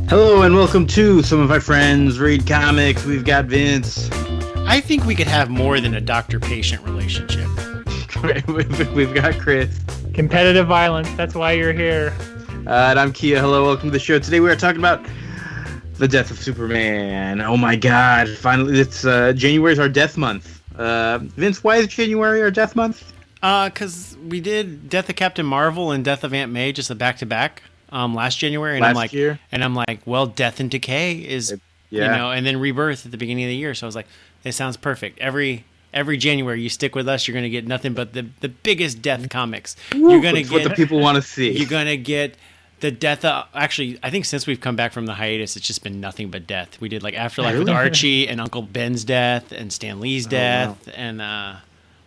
Hello and welcome to Some of My Friends Read Comics. We've got Vince. I think we could have more than a doctor-patient relationship. We've got Chris. Competitive violence, that's why you're here. And I'm Kia. Hello, welcome to the show. Today we are talking about the death of Superman. Oh my god, finally, it's January's our death month. Vince, why is January our death month? Because we did Death of Captain Marvel and Death of Aunt May, just a back-to-back. Last January, and I'm like, well, Death and Decay is, and then Rebirth at the beginning of the year. So I was like, it sounds perfect. Every January, you stick with us, you're going to get nothing but the biggest death comics. You're going to get what the people want to see. You're going to get the death of, actually, I think since we've come back from the hiatus, it's just been nothing but death. We did like Afterlife with Archie and Uncle Ben's death and Stan Lee's death. And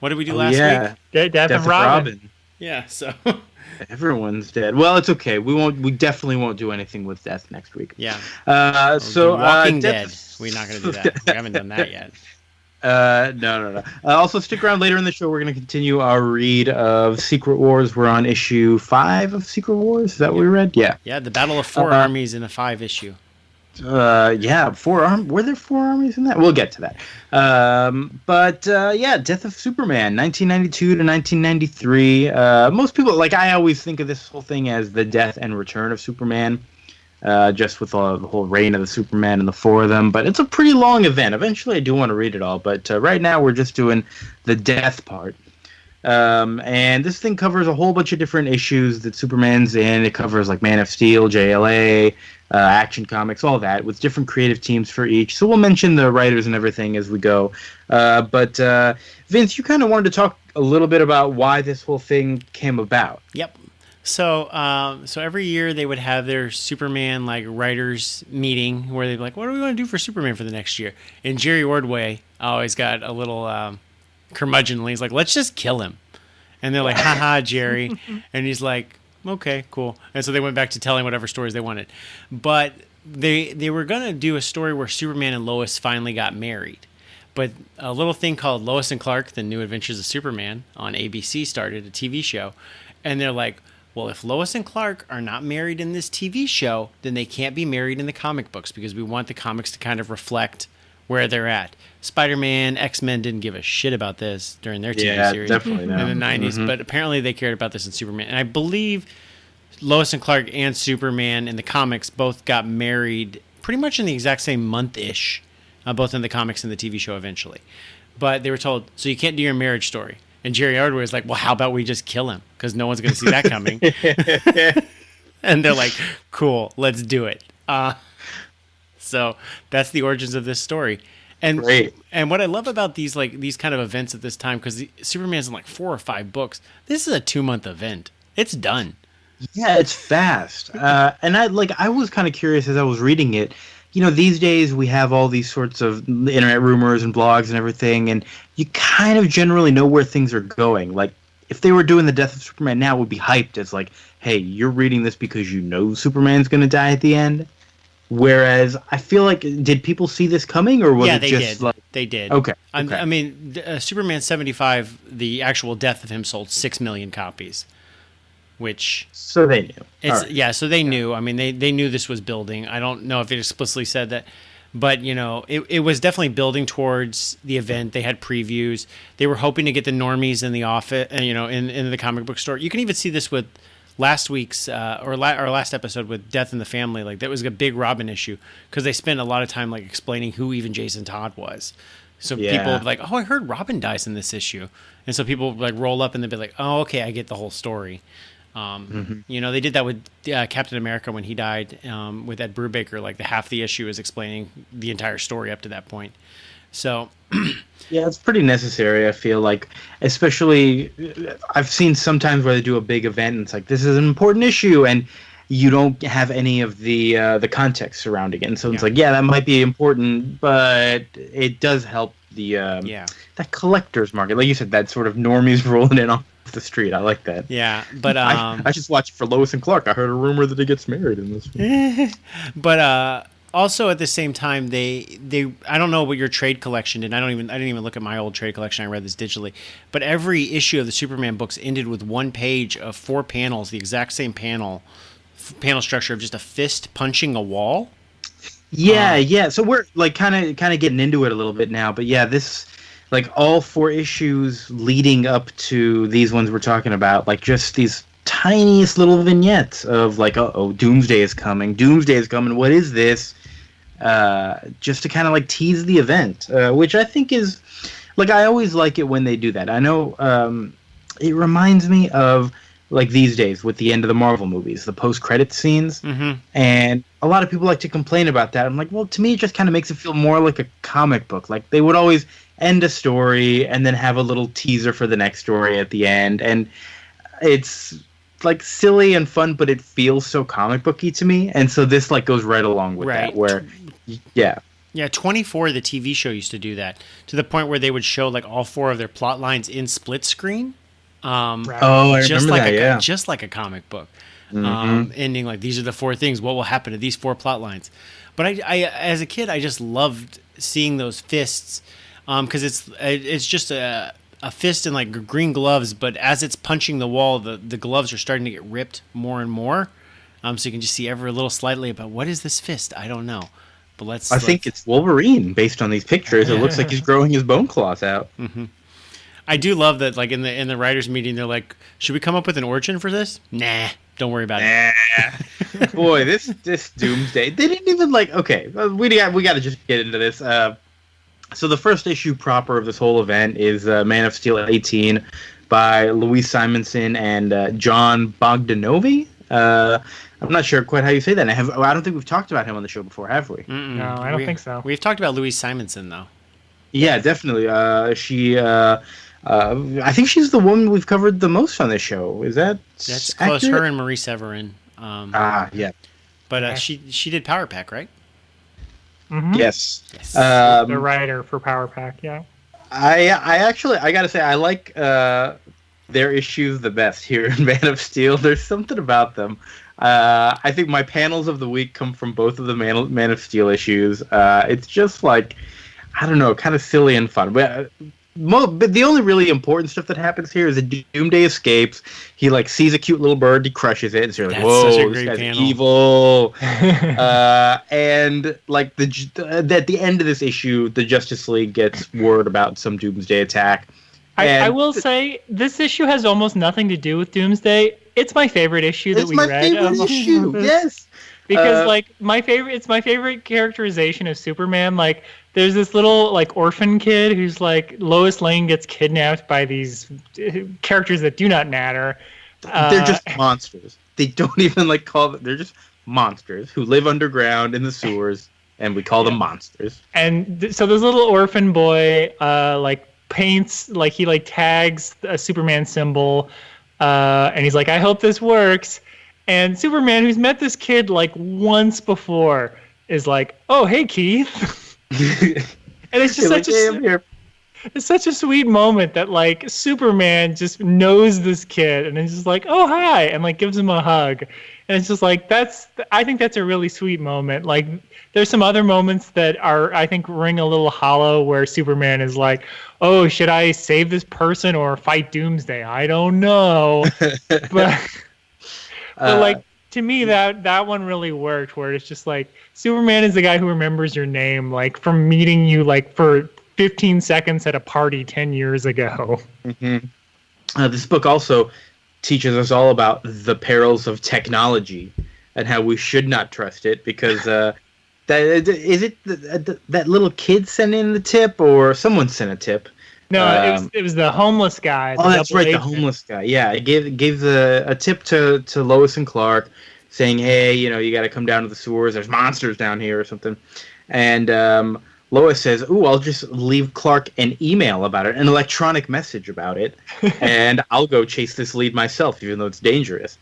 what did we do last week? Death of Robin. Yeah, so... Everyone's dead. Well, it's okay. We definitely won't do anything with death next week. Yeah. Walking Dead. We're not going to do that. We haven't done that yet. No. Also, stick around later in the show. We're going to continue our read of Secret Wars. We're on issue 5 of Secret Wars. Is that what we read? Yeah. Yeah, the Battle of Four Armies in a 5 issue. Were there 4 armies in that? We'll get to that. Death of Superman, 1992 to 1993. Most people, I always think of this whole thing as the death and return of Superman, just with the whole reign of the Superman and the 4 of them. But it's a pretty long event. Eventually, I do want to read it all, but right now we're just doing the death part. And this thing covers a whole bunch of different issues that Superman's in. It covers like Man of Steel, JLA, Action Comics, all that, with different creative teams for each. So we'll mention the writers and everything as we go. But Vince, you kind of wanted to talk a little bit about why this whole thing came about. Yep. So every year they would have their Superman writers meeting where they'd be like, what do we want to do for Superman for the next year? And Jerry Ordway always got a little curmudgeonly. He's like, let's just kill him. And they're like, haha, Jerry. And he's like, okay, cool. And so they went back to telling whatever stories they wanted. But they were going to do a story where Superman and Lois finally got married. But a little thing called Lois and Clark, The New Adventures of Superman on ABC started, a TV show. And they're like, well, if Lois and Clark are not married in this TV show, then they can't be married in the comic books because we want the comics to kind of reflect where they're at. Spider-Man, X-Men didn't give a shit about this during their TV series definitely in the 90s, but apparently they cared about this in Superman. And I believe Lois and Clark and Superman in the comics both got married pretty much in the exact same month-ish, both in the comics and the TV show eventually. But they were told, so you can't do your marriage story. And Jerry Ordway was like, well, how about we just kill him? Because no one's going to see that coming. And they're like, cool, let's do it. So that's the origins of this story. And Great. And what I love about these kind of events at this time, because Superman's in 4 or 5 books, this is a 2-month event. It's done. Yeah, it's fast. And I was kind of curious as I was reading it. You know, these days we have all these sorts of internet rumors and blogs and everything, and you kind of generally know where things are going. Like, if they were doing the Death of Superman now, it would be hyped as like, hey, you're reading this because you know Superman's going to die at the end. Whereas I feel like, did people see this coming, or was it just they did. Okay. I mean, Superman 75, the actual death of him sold 6 million copies, which so they knew. So they knew. I mean, they knew this was building. I don't know if it explicitly said that, but it was definitely building towards the event. They had previews. They were hoping to get the normies in the office, in the comic book store. You can even see this with last week's or last episode with Death in the Family. Like, that was a big Robin issue because they spent a lot of time explaining who even Jason Todd was. So people would be like, oh, I heard Robin dies in this issue. And so people would roll up and they'd be like, oh, okay, I get the whole story. They did that with Captain America when he died, with Ed Brubaker. The half the issue is explaining the entire story up to that point. So yeah, it's pretty necessary, I feel like. Especially, I've seen sometimes where they do a big event and it's like, this is an important issue, and you don't have any of the context surrounding it. And so it's like, yeah, that might be important, but it does help the that collector's market. Like you said, that sort of normies rolling in off the street. I like that. Yeah, but I just watch it for Lois and Clark. I heard a rumor that he gets married in this one. But also at the same time, they I don't know what your trade collection did. I didn't even look at my old trade collection. I read this digitally. But every issue of the Superman books ended with one page of 4 panels, the exact same panel, panel structure of just a fist punching a wall. Yeah. So we're like kind of getting into it a little bit now, but yeah, this like all 4 issues leading up to these ones we're talking about, like just these tiniest little vignettes of like, oh, Doomsday is coming. What is this? Just to kind of like tease the event, which I think is like, I always like it when they do that. I know it reminds me of like these days with the end of the Marvel movies, the post-credit scenes, and a lot of people like to complain about that. I'm like, well, to me, it just kind of makes it feel more like a comic book. Like they would always end a story and then have a little teaser for the next story at the end, and it's like silly and fun, but it feels so comic booky to me, and so this like goes right along with that. Where, yeah, 24, the TV show, used to do that to the point where they would show like all 4 of their plot lines in split screen. Oh, I remember that. Yeah, just like a comic book, ending like, these are the 4 things. What will happen to these 4 plot lines? But I as a kid, I just loved seeing those fists, because it's just a fist in like green gloves, but as it's punching the wall, the gloves are starting to get ripped more and more. So you can just see ever a little slightly about, what is this fist? I don't know. But I think it's Wolverine based on these pictures. It looks like he's growing his bone claws out. I do love that, like in the writers' meeting, they're like, should we come up with an origin for this? Nah, don't worry about it. Boy, this Doomsday, they didn't even like. Okay, we got to just get into this. So the first issue proper of this whole event is Man of Steel 18 by Louise Simonson and John Bogdanovi. I'm not sure quite how you say that. I don't think we've talked about him on the show before, have we? No, I don't think so. We've talked about Louise Simonson, though. Yeah, definitely. I think she's the woman we've covered the most on this show. Is that's close? accurate? Her and Marie Severin. Yeah. But she did Power Pack, right? Mm-hmm. Yes. The writer for Power Pack. Yeah. I gotta say, I like their issues the best here in Man of Steel. There's something about them. I think my panels of the week come from both of the Man of Steel issues. It's just like, I don't know, kind of silly and fun. But the only really important stuff that happens here is that Doomsday escapes. He like sees a cute little bird, he crushes it, and so you're like, "Whoa, this guy's evil!" And like at the end of this issue, the Justice League gets word about some Doomsday attack. I will say this issue has almost nothing to do with Doomsday. It's my favorite issue that we read. It's my favorite issue. Yes. Because it's my favorite characterization of Superman. Like, there's this little like orphan kid who's like, Lois Lane gets kidnapped by these characters that do not matter. They're just monsters. They don't even like call them. They're just monsters who live underground in the sewers, and we call them monsters. And so this little orphan boy like paints, like he like tags a Superman symbol, and he's like, I hope this works. And Superman, who's met this kid like once before, is like, "Oh, hey, Keith," and it's just it's such a sweet moment that like Superman just knows this kid and is just like, "Oh, hi," and like gives him a hug, and it's just like I think that's a really sweet moment. Like, there's some other moments that are, I think, ring a little hollow, where Superman is like, "Oh, should I save this person or fight Doomsday? I don't know," But like, to me, that one really worked, where it's just like, Superman is the guy who remembers your name, like from meeting you like for 15 seconds at a party 10 years ago. Mm-hmm. This book also teaches us all about the perils of technology and how we should not trust it, because that little kid sent in the tip, or someone sent a tip? No, it was the homeless guy. Oh, that's right, the homeless guy. Yeah, it gave a tip to Lois and Clark, saying, "Hey, you got to come down to the sewers. There's monsters down here," or something. And Lois says, "Ooh, I'll just leave Clark an email about it, an electronic message about it, and I'll go chase this lead myself, even though it's dangerous."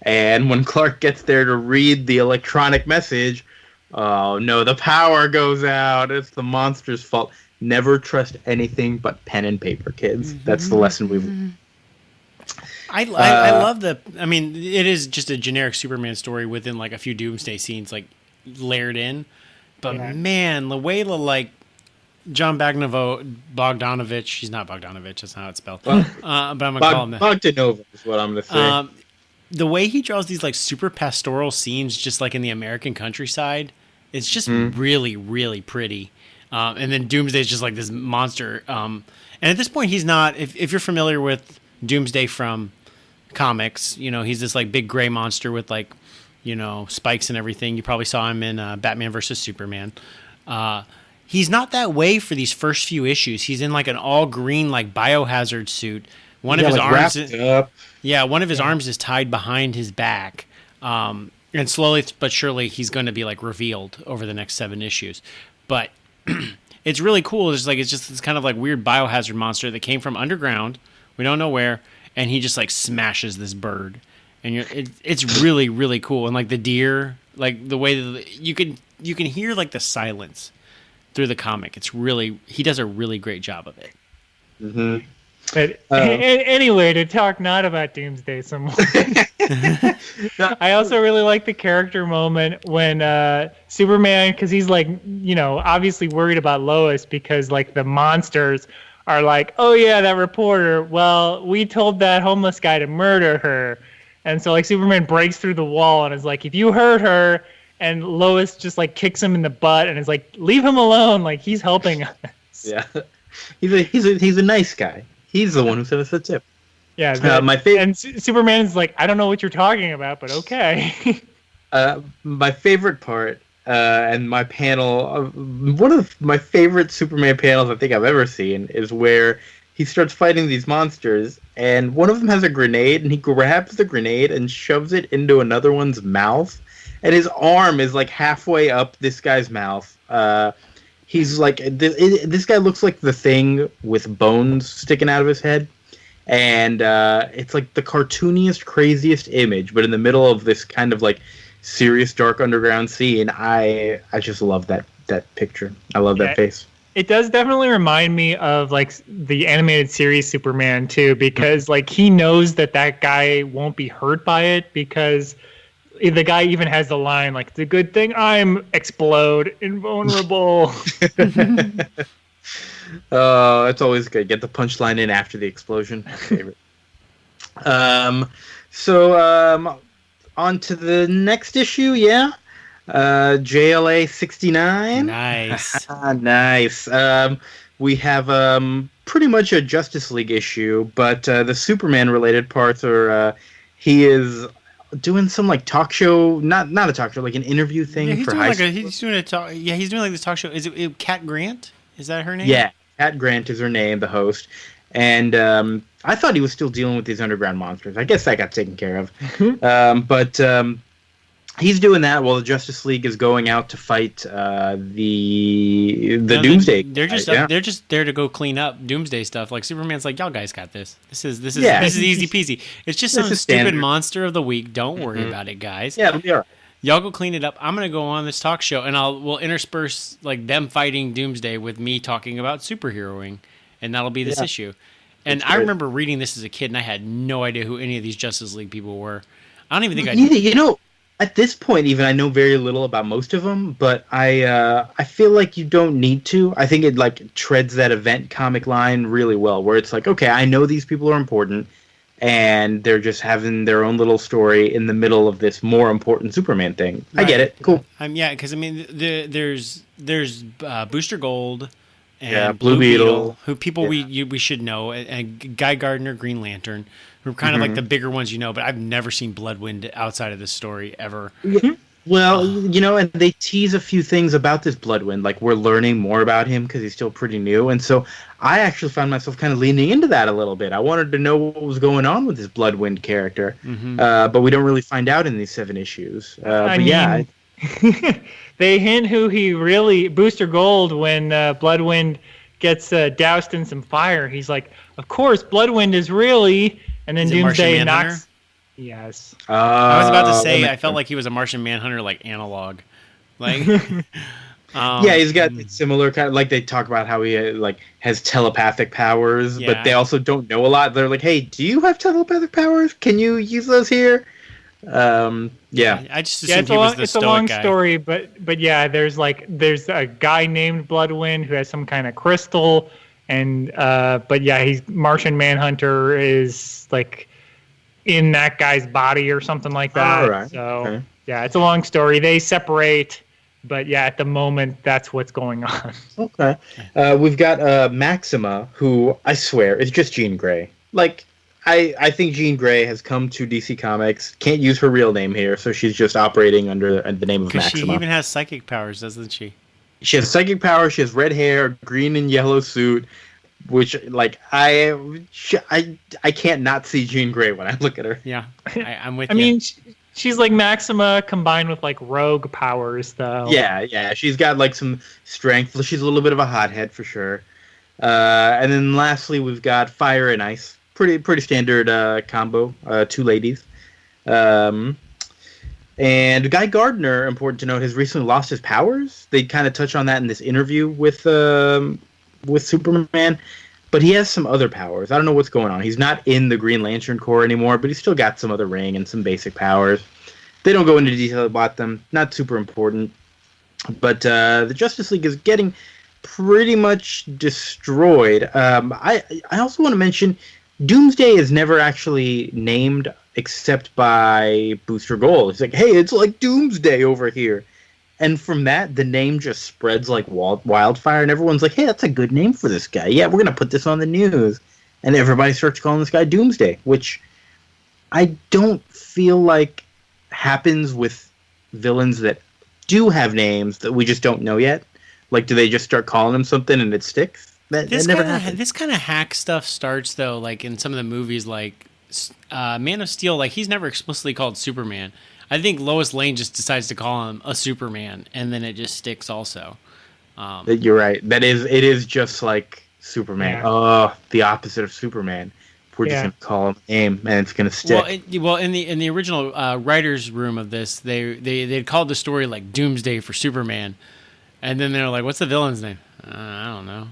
And when Clark gets there to read the electronic message, oh no, the power goes out. It's the monster's fault. Never trust anything but pen and paper, kids. Mm-hmm. That's the lesson we've. I love I mean, it is just a generic Superman story within like a few Doomsday scenes, like layered in. But man, the way like John Bogdanovich, he's not Bogdanovich, that's not how it's spelled. Well, but I'm gonna call him that. Bogdanova is what I'm gonna say. the way he draws these like super pastoral scenes, just like in the American countryside, it's just really, really pretty. And then Doomsday is just like this monster. And at this point, he's not. If you're familiar with Doomsday from comics, you know, he's this like big gray monster with like, you know, spikes and everything. You probably saw him in Batman versus Superman. He's not that way for these first few issues. He's in like an all green like biohazard suit. One of his arms, one of his arms is tied behind his back. And slowly but surely, he's going to be like revealed over the next 7 issues. But it's really cool. It's just this kind of like weird biohazard monster that came from underground. We don't know where, and he just like smashes this bird, and it's really, really cool. And like the deer, like the way that you can hear like the silence through the comic. He does a really great job of it. Mm-hmm. But anyway, to talk not about Doomsday some more. I also really like the character moment when Superman, because he's like, you know, obviously worried about Lois because like the monsters are like, oh yeah, that reporter. Well, we told that homeless guy to murder her. And so like Superman breaks through the wall and is like, if you hurt her, and Lois just like kicks him in the butt and is like, leave him alone. Like he's helping us. Yeah. He's a nice guy. He's the one who sent us the tip. Yeah, my favorite. And Superman's like, I don't know what you're talking about, but okay. My favorite part and my panel, one of my favorite Superman panels I think I've ever seen is where he starts fighting these monsters, and one of them has a grenade, and he grabs the grenade and shoves it into another one's mouth, and his arm is like halfway up this guy's mouth. He's like, this guy looks like the Thing with bones sticking out of his head. And it's like the cartooniest, craziest image, but in the middle of this kind of like serious, dark underground scene, I just love that picture. I love that face. It does definitely remind me of like the animated series Superman too, because like he knows that guy won't be hurt by it, because the guy even has the line like, "It's a good thing I'm explode invulnerable." Oh, it's always good. Get the punchline in after the explosion. My favorite. So on to the next issue. Yeah, JLA 69. Nice. Nice. We have pretty much a Justice League issue, but the Superman related parts are he is doing some like talk show, not a talk show, like an interview thing for high school. He's doing a talk. Yeah, he's doing like this talk show. Is it Cat Grant? Is that her name? Yeah, Cat Grant is her name, the host. And I thought he was still dealing with these underground monsters. I guess that got taken care of. But he's doing that while the Justice League is going out to fight the Doomsday. They're just there to go clean up Doomsday stuff. Like Superman's like, y'all guys got this. This is easy peasy. It's just some stupid standard monster of the week. Don't worry about it, guys. Yeah, it'll be all right. Y'all go clean it up. I'm gonna go on this talk show, and we'll intersperse like them fighting Doomsday with me talking about superheroing, and that'll be this issue. And I remember reading this as a kid, and I had no idea who any of these Justice League people were. I don't even think I did. You know, at this point, even I know very little about most of them, but I feel like you don't need to. I think it like treads that event comic line really well, where it's like, okay, I know these people are important, and they're just having their own little story in the middle of this more important Superman thing. Right. I get it. Cool. Yeah, because I mean, there's Booster Gold and Blue Beetle, who people we should know, and Guy Gardner, Green Lantern, who are kind of like the bigger ones, you know. But I've never seen Bloodwind outside of this story ever. Yeah. Well, you know, and they tease a few things about this Bloodwind. Like, we're learning more about him because he's still pretty new. And so I actually found myself kind of leaning into that a little bit. I wanted to know what was going on with this Bloodwind character. But we don't really find out in these 7 issues. They hint who he really... Booster Gold, when Bloodwind gets doused in some fire, he's like, of course, Bloodwind is really... And then Doomsday knocks... Yes. I was about to say, I felt like he was a Martian Manhunter, like analog. Like, yeah, he's got similar kind of, like they talk about how he like has telepathic powers, but they also don't know a lot. They're like, hey, do you have telepathic powers? Can you use those here? I just assumed he was the it's stoic a long guy. story, but yeah, there's a guy named Bloodwind who has some kind of crystal, and but yeah, he's Martian Manhunter is like in that guy's body or something like that. All right. So Okay. yeah, it's a long story. They separate, but yeah, at the moment that's what's going on. Okay. We've got Maxima, who I swear is just Jean Grey. Like, I think Jean Grey has come to DC Comics. Can't use her real name here, so she's just operating under the name of Because Maxima. she even has psychic powers, doesn't she? She has psychic power. She has red hair, green and yellow suit, which like I can't not see Jean Grey when I look at her. Yeah, I'm with I you. mean, she's like Maxima combined with like rogue powers, though. Yeah. She's got like some strength. She's a little bit of a hothead for sure. And then lastly, we've got Fire and Ice. Pretty standard combo. Two ladies. And Guy Gardner, important to note, has recently lost his powers. They kind of touch on that in this interview with Superman, but he has some other powers. I don't know what's going on. He's not in the Green Lantern Corps anymore, but he's still got some other ring and some basic powers. They don't go into detail about them. Not super important. But the Justice League is getting pretty much destroyed. I also want to mention Doomsday is never actually named except by Booster Gold. It's like, hey, it's like Doomsday over here. And from that, the name just spreads like wildfire, and everyone's like, hey, that's a good name for this guy. Yeah, we're going to put this on the news. And everybody starts calling this guy Doomsday, which I don't feel like happens with villains that do have names that we just don't know yet. Like, do they just start calling him something and it sticks? That never happens. This kind of hack stuff starts, though, like in some of the movies, like Man of Steel, like he's never explicitly called Superman. I think Lois Lane just decides to call him a Superman, and then it just sticks also. You're right. It is just like Superman. Yeah. Oh, the opposite of Superman. We're just going to call him name, and it's going to stick. Well, in the original writer's room of this, they'd called the story like Doomsday for Superman, and then they're like, what's the villain's name? I don't know.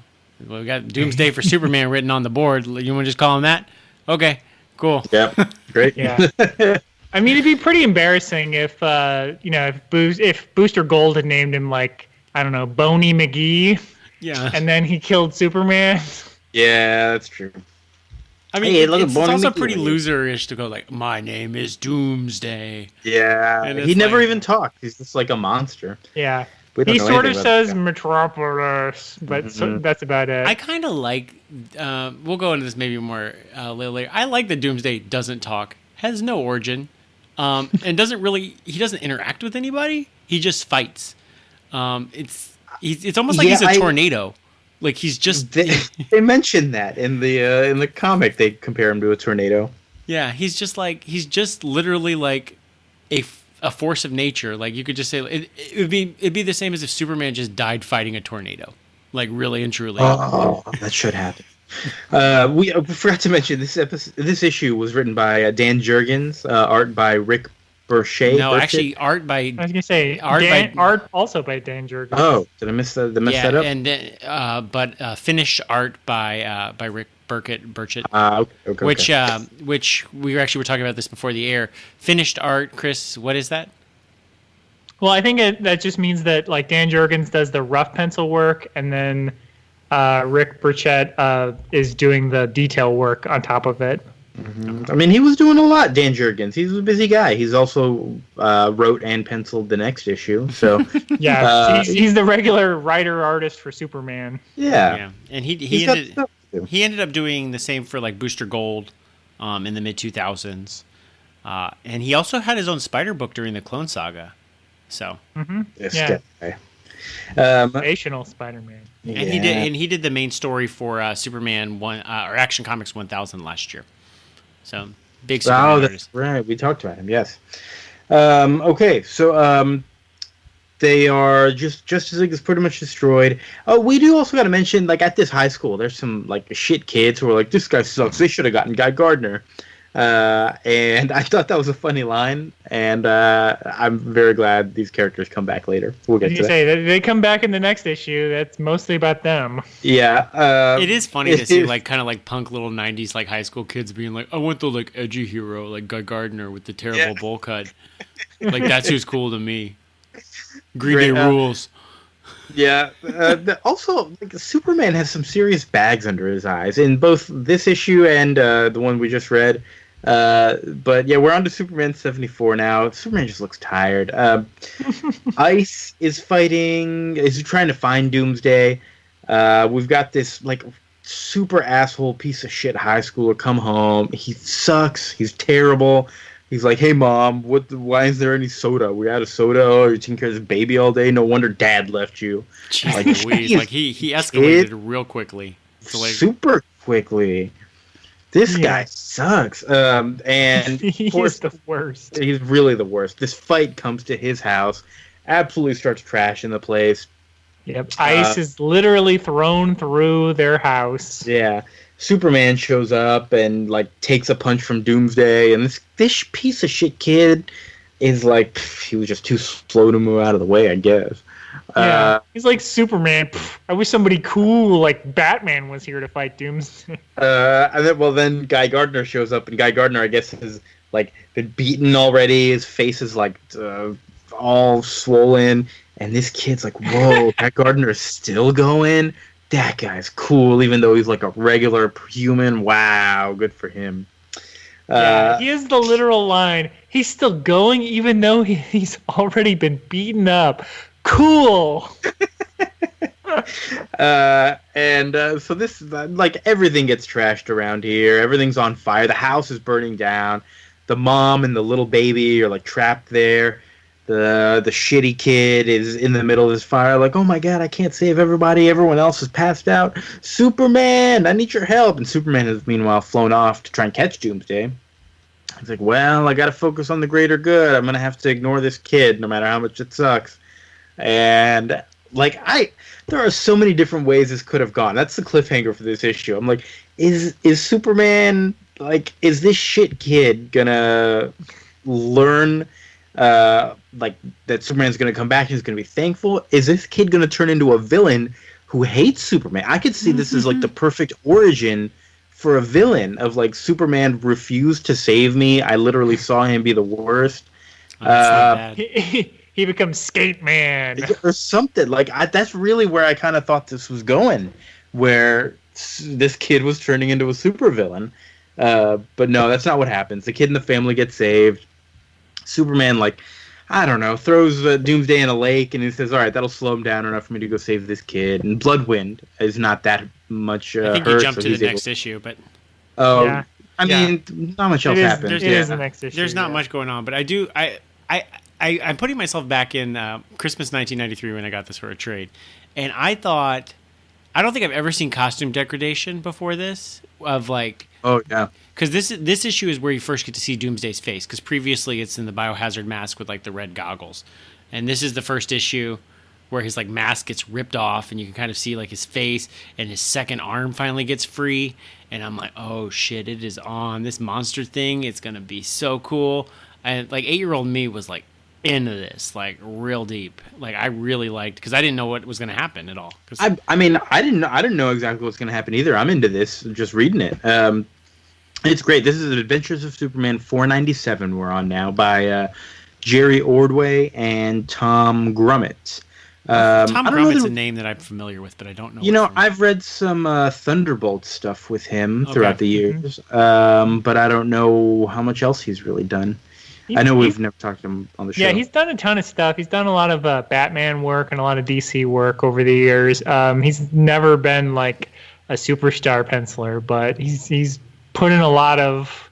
Well, we got Doomsday for Superman written on the board. You want to just call him that? Okay, cool. Yep, great. Yeah. I mean, it'd be pretty embarrassing if if Booster Gold had named him like, I don't know, Boney McGee. Yeah. And then he killed Superman. Yeah, that's true. I mean, Hey, look at it's Boney also McGee. pretty loser-ish to go like, my name is Doomsday. Yeah, And it's he never like- even talked. He's just like a monster. Yeah. We don't He know sort of anything about says this guy. Metropolis, but that's about it. I kind of like, we'll go into this maybe more a little later. I like that Doomsday doesn't talk, has no origin, and he doesn't interact with anybody. He just fights. It's almost like he's a tornado. Like he's just, They mentioned that in the comic. They compare him to a tornado. yeah, he's just literally like a force of nature. Like you could just say it'd be the same as if Superman just died fighting a tornado. Like really and truly. Oh, that should happen. We forgot to mention this issue was written by Dan Jurgens, art by Rick Burchett. No, actually, art by I was gonna say art also by Dan Jurgens. Oh, did I miss that? That up? And finished art by Rick Burchett. Okay. Which we actually were talking about this before the air. Finished art, Chris. What is that? Well, I think that just means that like Dan Jurgens does the rough pencil work, and then Rick Burchett is doing the detail work on top of it. Mm-hmm. I mean, he was doing a lot, Dan Jurgens. He's a busy guy. He's also wrote and penciled the next issue. So yeah, he's the regular writer-artist for Superman. yeah. And he ended up doing the same for like Booster Gold in the mid 2000s. And he also had his own Spider book during the Clone Saga. So Sensational Spider-Man. and he did the main story for Superman or Action Comics 1000 last year. So big Superman artist. That's right. We talked about him. Yes. Okay, so they are Justice League is pretty much destroyed. Oh, we do also got to mention, like at this high school, there's some like shit kids who are like, this guy sucks. They should have gotten Guy Gardner. And I thought that was a funny line, and I'm very glad these characters come back later. We'll get to that. They come back in the next issue. That's mostly about them. Yeah, it is funny to see like kind of like punk little 90s like high school kids being like, I want the like edgy hero like Guy Gardner with the terrible bowl cut. Like that's who's cool to me. Green Day rules. Yeah. Also, like, Superman has some serious bags under his eyes in both this issue and the one we just read. But yeah, we're on to Superman 74 now. Superman just looks tired. Ice is trying to find Doomsday. We've got this like super asshole piece of shit high schooler come home. He sucks. He's terrible. He's like, "Hey mom, why is there any soda? We had a soda. Oh, you're taking care of this baby all day. No wonder dad left you." Jeez Louise. Like he escalated real quickly. So, like, super quickly. This guy sucks. And he's the worst. He's really the worst. This fight comes to his house, absolutely starts trashing the place. Yep. Ice is literally thrown through their house. Yeah. Superman shows up and like takes a punch from Doomsday, and this piece of shit kid is like, he was just too slow to move out of the way, I guess. Yeah, he's like Superman. I wish somebody cool like Batman was here to fight Doomsday. And then Guy Gardner shows up, and Guy Gardner, I guess, has like been beaten already. His face is like all swollen, and this kid's like, "Whoa, Guy Gardner is still going. That guy's cool, even though he's like a regular human. Wow, good for him." He has the literal line. He's still going, even though he's already been beaten up. Cool. So this is like everything gets trashed around here. Everything's on fire. The house is burning down. The mom and the little baby are like trapped there. The shitty kid is in the middle of this fire, like, "Oh my god, I can't save everybody. Everyone else is passed out. Superman, I need your help." And Superman has meanwhile flown off to try and catch Doomsday. He's like, "Well, I got to focus on the greater good. I'm gonna have to ignore this kid, no matter how much it sucks." And like there are so many different ways this could have gone. That's the cliffhanger for this issue. I'm like, is Superman, like, is this shit kid gonna learn like that Superman's gonna come back and he's gonna be thankful? Is this kid gonna turn into a villain who hates Superman? I could see this as like the perfect origin for a villain of like, Superman refused to save me. I literally saw him be the worst. That's not bad. He becomes Skate Man or something. Like that's really where I kind of thought this was going, where this kid was turning into a supervillain. But no, that's not what happens. The kid and the family get saved. Superman, like, I don't know, throws Doomsday in a lake, and he says, "All right, that'll slow him down enough for me to go save this kid." And Bloodwind is not that much I think hurt, he jumped so to the next issue, but I mean, not much else happens. It is the next issue. There's not much going on, but I'm putting myself back in Christmas 1993 when I got this for a trade, and I don't think I've ever seen costume degradation before this. Of like, oh yeah, because this issue is where you first get to see Doomsday's face. Because previously it's in the biohazard mask with like the red goggles, and this is the first issue where his like mask gets ripped off, and you can kind of see like his face, and his second arm finally gets free. And I'm like, oh shit, it is on. This monster thing, it's gonna be so cool. And like 8-year-old me was like into this, like real deep. Like I really liked, because I didn't know what was going to happen at all. I mean, I didn't know exactly what's going to happen either. I'm into this, just reading it. It's great. This is Adventures of Superman 497 we're on now, by Jerry Ordway and Tom Grummett. Tom Grummett's a name that I'm familiar with, but I don't know. You know, I've read some Thunderbolt stuff with him throughout the years, but I don't know how much else he's really done. I know we've never talked to him on the show. Yeah, he's done a ton of stuff. He's done a lot of Batman work and a lot of DC work over the years. He's never been like a superstar penciler, but he's put in a lot of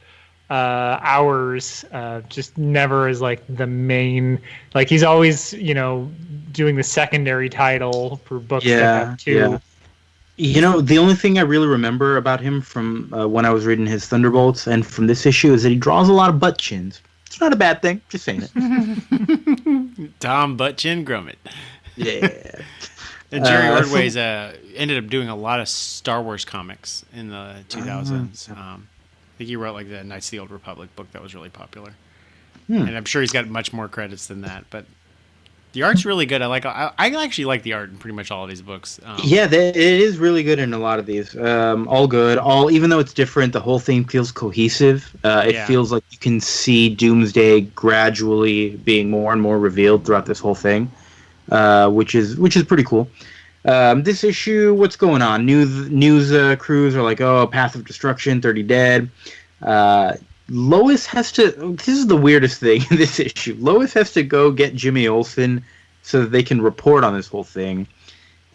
hours. Just never as like the main. Like he's always, doing the secondary title for books that have two. Yeah. You know, the only thing I really remember about him from when I was reading his Thunderbolts and from this issue is that he draws a lot of butt chins. It's not a bad thing. Just saying it. Tom Buttchin Grummett. Yeah. And Jerry Ordway's ended up doing a lot of Star Wars comics in the 2000s. I think he wrote like the Knights of the Old Republic book that was really popular. And I'm sure he's got much more credits than that. But the art's really good. I actually like the art in pretty much all of these books. It is really good in a lot of these. All good. Even though it's different, the whole thing feels cohesive. It feels like you can see Doomsday gradually being more and more revealed throughout this whole thing, which is pretty cool. This issue, what's going on? News crews are like, oh, Path of Destruction, 30 dead. Lois has to. This is the weirdest thing in this issue. Lois has to go get Jimmy Olsen so that they can report on this whole thing.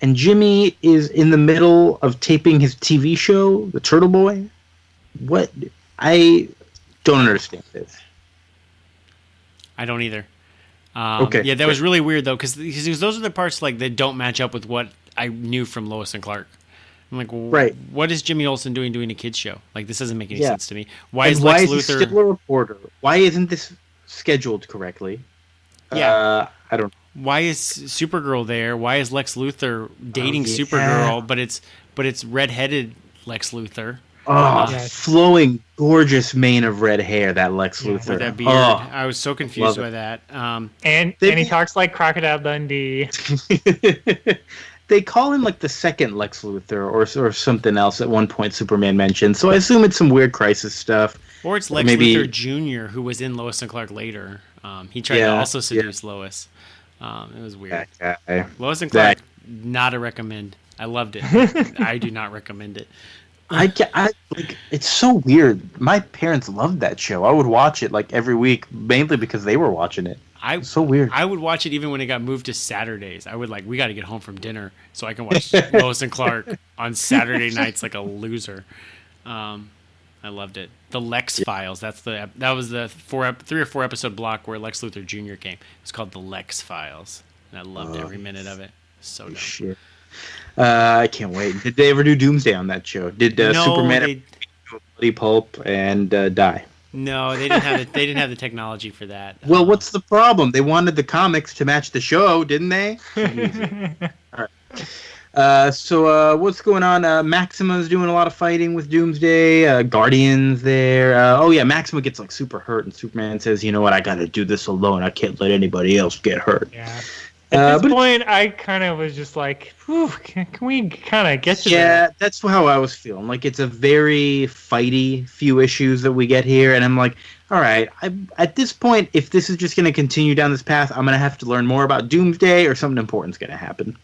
And Jimmy is in the middle of taping his TV show, The Turtle Boy. What? I don't understand this. I don't either. Okay. Yeah, that was really weird though, because those are the parts like that don't match up with what I knew from Lois and Clark. I'm like, right. What is Jimmy Olsen doing a kids show? Like, this doesn't make any sense to me. Why and is why Lex is Luthor he still a reporter? Why isn't this scheduled correctly? Yeah. I don't. Why is Supergirl there? Why is Lex Luthor dating Supergirl? But it's redheaded Lex Luthor. Oh, flowing, gorgeous mane of red hair, that Lex Luthor. With that beard. Oh, I was so confused by that. And he talks like Crocodile Dundee. They call him like the second Lex Luthor or something else at one point Superman mentioned. So I assume it's some weird crisis stuff. Or it's Lex Luthor Jr., who was in Lois and Clark later. He tried to also seduce Lois. It was weird. Lois and Clark, not a recommend. I loved it. I do not recommend it. It's so weird. My parents loved that show. I would watch it like every week, mainly because they were watching it. It's so weird. I would watch it even when it got moved to Saturdays. I would we got to get home from dinner so I can watch Lois and Clark on Saturday nights like a loser. I loved it. The Lex Files. That was the 3 or 4 episode block where Lex Luthor Jr. came. It's called the Lex Files, and I loved every minute of it. So dumb. Shit. I can't wait. Did they ever do Doomsday on that show? Did Superman ever do a bloody pulp and die? No, they didn't have they didn't have the technology for that. Well, what's the problem? They wanted the comics to match the show, didn't they? All right. So what's going on? Maxima's doing a lot of fighting with Doomsday. Guardian's there. Maxima gets super hurt, and Superman says, "You know what? I got to do this alone. I can't let anybody else get hurt." Yeah. At this point, I kind of was just like, can we kind of get to that? Yeah, that's how I was feeling. It's a very fighty few issues that we get here, and I'm like, all right, at this point, if this is just going to continue down this path, I'm going to have to learn more about Doomsday or something important's going to happen.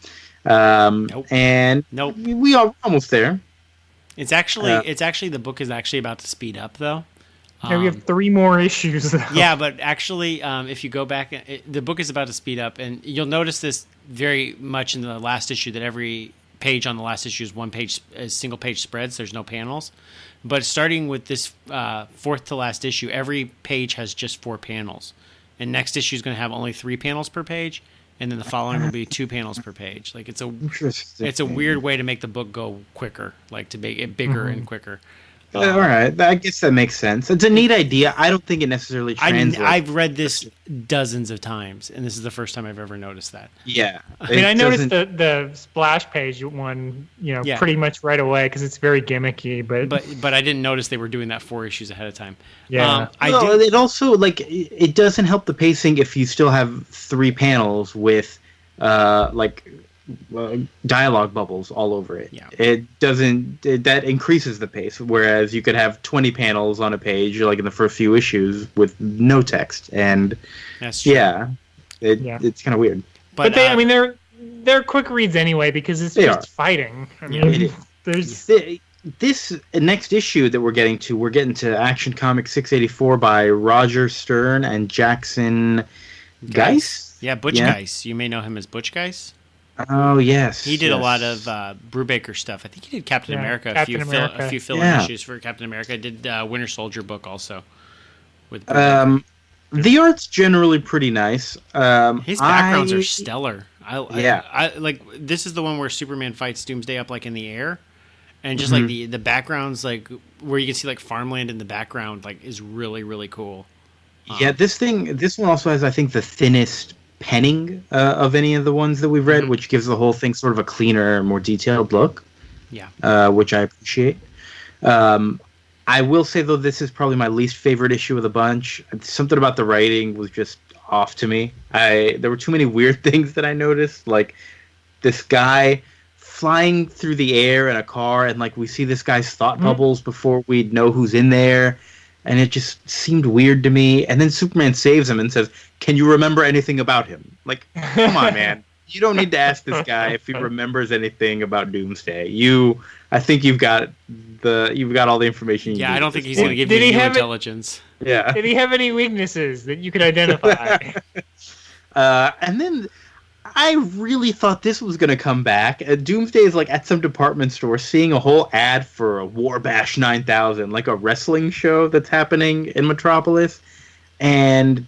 Nope. And nope. We are almost there. It's actually the book is actually about to speed up, though. Yeah, we have 3 more issues, though. Yeah, but actually, if you go back, the book is about to speed up, and you'll notice this very much in the last issue, that every page on the last issue is single page spreads. There's no panels. But starting with this 4th to last issue, every page has just 4 panels. And next issue is going to have only 3 panels per page, and then the following will be 2 panels per page. It's a weird way to make the book go quicker, to make it bigger and quicker. All right, I guess that makes sense. It's a neat idea. I don't think it necessarily translates. I've read this dozens of times, and this is the first time I've ever noticed that. Yeah, I noticed the splash page one, pretty much right away because it's very gimmicky. But I didn't notice they were doing that 4 issues ahead of time. Yeah, it also it doesn't help the pacing if you still have 3 panels with dialogue bubbles all over it. Yeah. That increases the pace, whereas you could have 20 panels on a page in the first few issues with no text, and that's true. It's kind of weird. But they're quick reads anyway because it's just fighting. This next issue that we're getting to Action Comics 684 by Roger Stern and Jackson Geis. Yeah, Butch Geis. You may know him as Butch Geis. Oh yes, he did a lot of Brubaker stuff. I think he did Captain America, a few fill-in issues for Captain America. Did Winter Soldier book also. With the art's generally pretty nice. His backgrounds are stellar. I this is the one where Superman fights Doomsday up in the air, and just the backgrounds where you can see farmland in the background is really really cool. This one also has I think the thinnest penning of any of the ones that we've read, which gives the whole thing sort of a cleaner, more detailed look. Yeah. Which I appreciate. I will say though, this is probably my least favorite issue of the bunch. Something about the writing was just off to me. There were too many weird things that I noticed, like this guy flying through the air in a car, and we see this guy's thought bubbles before we know who's in there. And it just seemed weird to me. And then Superman saves him and says, "Can you remember anything about him?" Come on, man. You don't need to ask this guy if he remembers anything about Doomsday. I think you've got all the information you need. Yeah, I don't think he's going to give you new intelligence. Yeah. Did he have any weaknesses that you could identify? And then I really thought this was going to come back. Doomsday is like at some department store seeing a whole ad for a War Bash 9000, like a wrestling show that's happening in Metropolis. And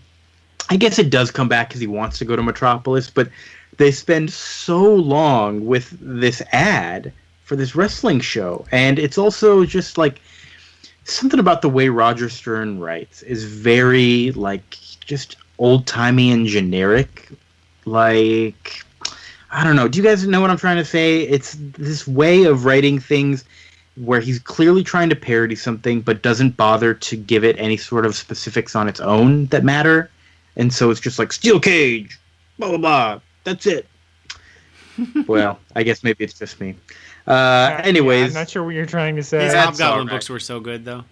I guess it does come back because he wants to go to Metropolis, but they spend so long with this ad for this wrestling show. And it's also just like something about the way Roger Stern writes is very like just old-timey and generic. Like, I don't know. Do you guys know what I'm trying to say? It's this way of writing things where he's clearly trying to parody something but doesn't bother to give it any sort of specifics on its own that matter. And so it's just like, steel cage, blah, blah, blah. That's it. Well, I guess maybe it's just me. Anyways. Yeah, I'm not sure what you're trying to say. His Hobgoblin books were so good, though.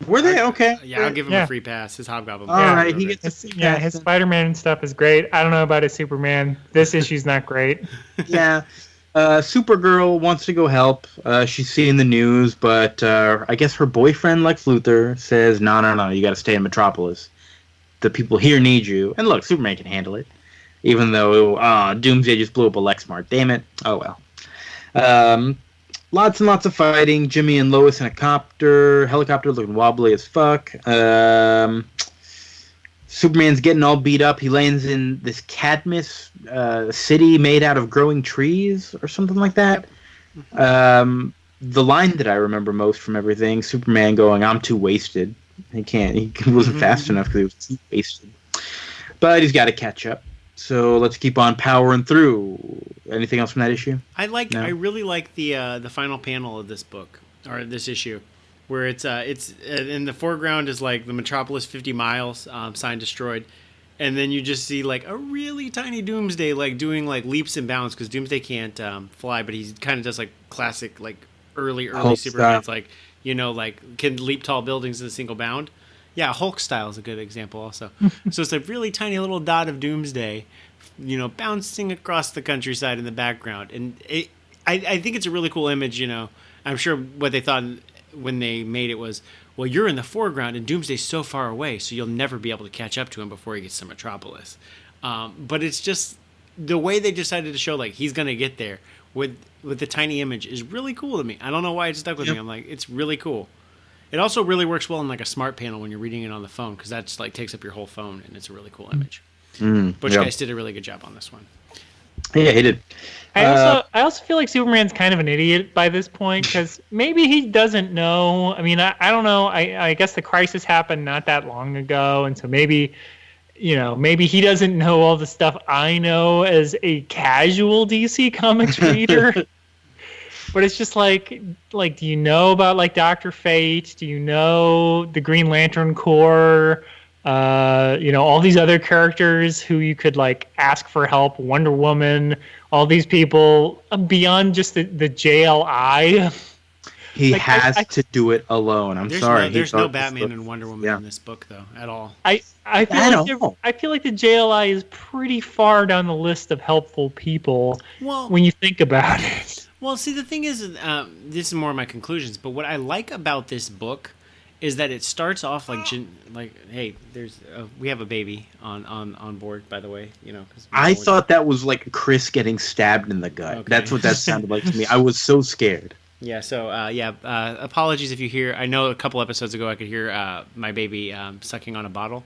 Were they? Okay. Yeah, I'll give him a free pass. His Hobgoblin books. All right, he gets his Spider-Man stuff is great. I don't know about his Superman. This issue's not great. Yeah. Supergirl wants to go help. She's seeing the news, but I guess her boyfriend, Lex Luthor, says, no, you got to stay in Metropolis. The people here need you. And look, Superman can handle it. Even though Doomsday just blew up a Lexmark. Damn it. Oh, well. Lots and lots of fighting. Jimmy and Lois in a helicopter looking wobbly as fuck. Superman's getting all beat up. He lands in this Cadmus city made out of growing trees or something like that. The line that I remember most from everything, Superman going, "I'm too wasted." He wasn't fast enough because he was too wasted. But he's got to catch up. So let's keep on powering through. Anything else from that issue? I really like the final panel of this book or this issue, where it's in the foreground is like the Metropolis 50 miles, sign destroyed, and then you just see like a really tiny Doomsday like doing like leaps and bounds because Doomsday can't fly, but he kind of does like classic like early Superman's like like can leap tall buildings in a single bound. Yeah, Hulk style is a good example also. So it's a really tiny little dot of Doomsday, bouncing across the countryside in the background. And I think it's a really cool image, I'm sure what they thought when they made it was, well, you're in the foreground and Doomsday's so far away, so you'll never be able to catch up to him before he gets to Metropolis. But it's just the way they decided to show, like, he's going to get there with the tiny image is really cool to me. I don't know why it stuck with me. I'm like, it's really cool. It also really works well in like a smart panel when you're reading it on the phone because that's like takes up your whole phone and it's a really cool image. Butch Guys did a really good job on this one. Yeah, he did. I also feel like Superman's kind of an idiot by this point because maybe he doesn't know. I mean, I don't know. I guess the crisis happened not that long ago, and so maybe he doesn't know all the stuff I know as a casual DC Comics reader. But it's just like, do you know about like Dr. Fate? Do you know the Green Lantern Corps? All these other characters who you could like ask for help, Wonder Woman, all these people beyond just the JLI. He has to do it alone. There's no Batman and Wonder Woman in this book though at all. I feel like the JLI is pretty far down the list of helpful people when you think about it. Well, see, the thing is, this is more of my conclusions, but what I like about this book is that it starts off hey, we have a baby on board, by the way. I thought that was like Chris getting stabbed in the gut. Okay. That's what that sounded like to me. I was so scared. Yeah. So apologies if you hear. I know a couple episodes ago I could hear my baby sucking on a bottle.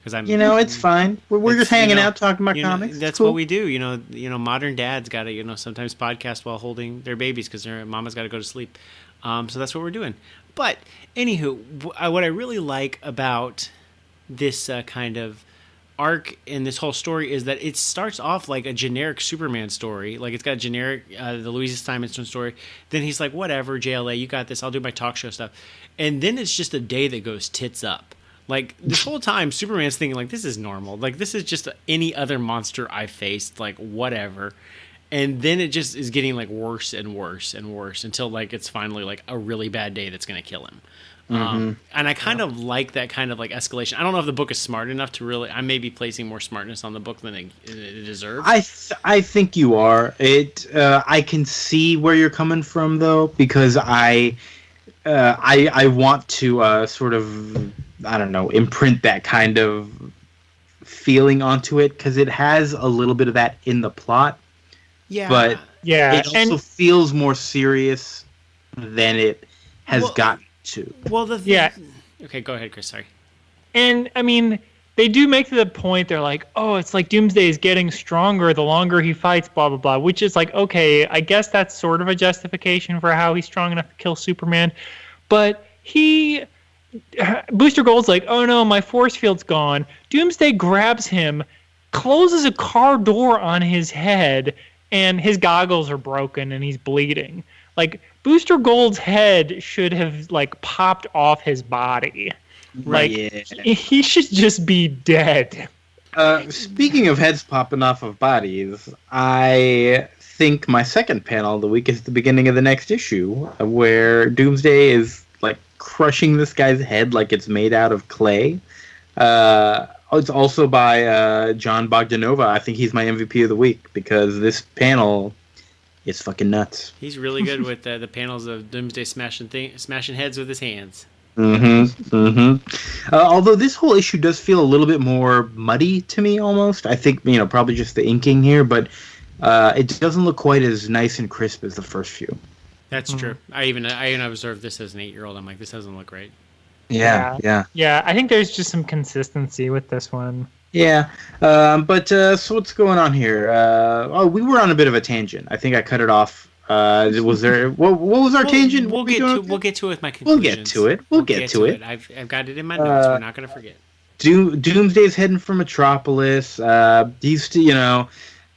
It's fine. We're just hanging out talking about comics. That's cool. What we do. Modern dads got to sometimes podcast while holding their babies because their mama's got to go to sleep. So that's what we're doing. But anywho, what I really like about this kind of arc in this whole story is that it starts off like a generic Superman story. Like it's got a generic the Louisa Simonson story. Then he's like, whatever, JLA, you got this. I'll do my talk show stuff. And then it's just a day that goes tits up. Like, this whole time, Superman's thinking, like, this is normal. Like, this is just any other monster I faced. Like, whatever. And then it just is getting, like, worse and worse and worse until, like, it's finally, like, a really bad day that's going to kill him. And I kind of like that kind of like escalation. I don't know if the book is smart enough to really. I may be placing more smartness on the book than it deserves. I think you are. I can see where you're coming from though, because I want to sort of, I don't know, imprint that kind of feeling onto it, because it has a little bit of that in the plot. Yeah, but it also and feels more serious than it has gotten to. Well, okay, go ahead, Chris. Sorry. And I mean, they do make the point. They're like, "Oh, it's like Doomsday is getting stronger the longer he fights." Blah blah blah. Which is like, okay, I guess that's sort of a justification for how he's strong enough to kill Superman. But Booster Gold's like, "Oh no, my force field's gone." Doomsday grabs him, closes a car door on his head, and his goggles are broken and he's bleeding. Like, Booster Gold's head should have like popped off his body. Like, he should just be dead. Speaking of heads popping off of bodies, I think my second panel of the week is the beginning of the next issue, where Doomsday is like crushing this guy's head like it's made out of clay. It's also by John Bogdanova. I think he's my MVP of the week, because this panel is fucking nuts. He's really good with the panels of Doomsday smashing heads with his hands. Although this whole issue does feel a little bit more muddy to me, almost. I think, probably just the inking here, but it doesn't look quite as nice and crisp as the first few. That's true. I even observed this as an 8-year-old. I'm like, this doesn't look right. Yeah. I think there's just some consistency with this one. Yeah, but so what's going on here? We were on a bit of a tangent. I think I cut it off. Was there? What was our tangent? We'll get to it with my conclusions. We'll get to it. I've got it in my notes. We're not going to forget. Doomsday's heading for Metropolis. He's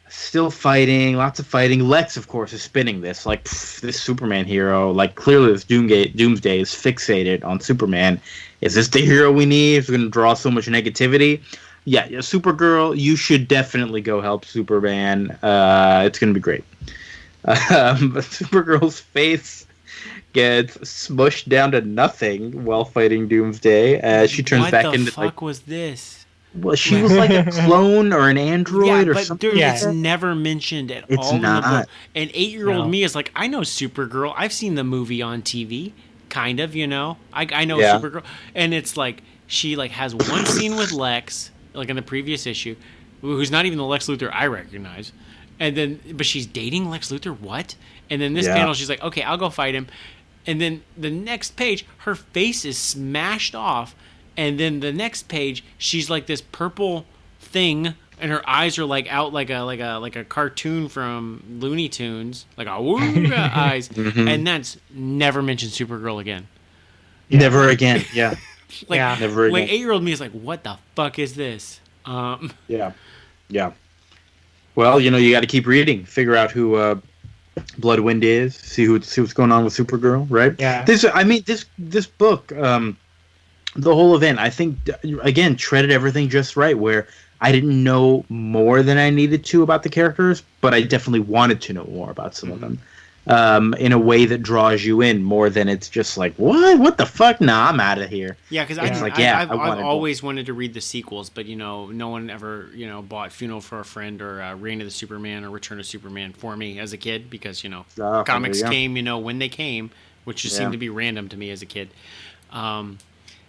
still fighting. Lots of fighting. Lex, of course, is spinning this. Like, this Superman hero. Like, clearly this Doomsday is fixated on Superman. Is this the hero we need? It's going to draw so much negativity. Yeah, Supergirl, you should definitely go help Superman. It's going to be great. But Supergirl's face gets smushed down to nothing while fighting Doomsday. She turns back into... What the fuck was this? Well, she was like a clone or an android or something. Dude, it's never mentioned at all in the book. And 8-year-old me is like, I know Supergirl. I've seen the movie on TV. Kind of, I know Supergirl. And it's like, she like has one scene with Lex... like in the previous issue, who's not even the Lex Luthor I recognize, but she's dating Lex Luthor. What? And then this panel, she's like, okay, I'll go fight him. And then the next page, her face is smashed off, and then the next page, she's like this purple thing, and her eyes are like out like a cartoon from Looney Tunes, like a eyes, and that's never mentioned Supergirl again. Never again. Yeah. Never again. Like 8-year-old me is like, what the fuck is this? Yeah. Well, you got to keep reading, figure out who Bloodwind is, see what's going on with Supergirl, right? Yeah. This book, the whole event, I think, again, treaded everything just right. Where I didn't know more than I needed to about the characters, but I definitely wanted to know more about some of them. In a way that draws you in more than it's just like, what the fuck? Nah, I'm out of here. Yeah, because I've always wanted to read the sequels, but no one ever bought Funeral for a Friend or Reign of the Superman or Return of Superman for me as a kid, because comics came when they came, which just seemed to be random to me as a kid.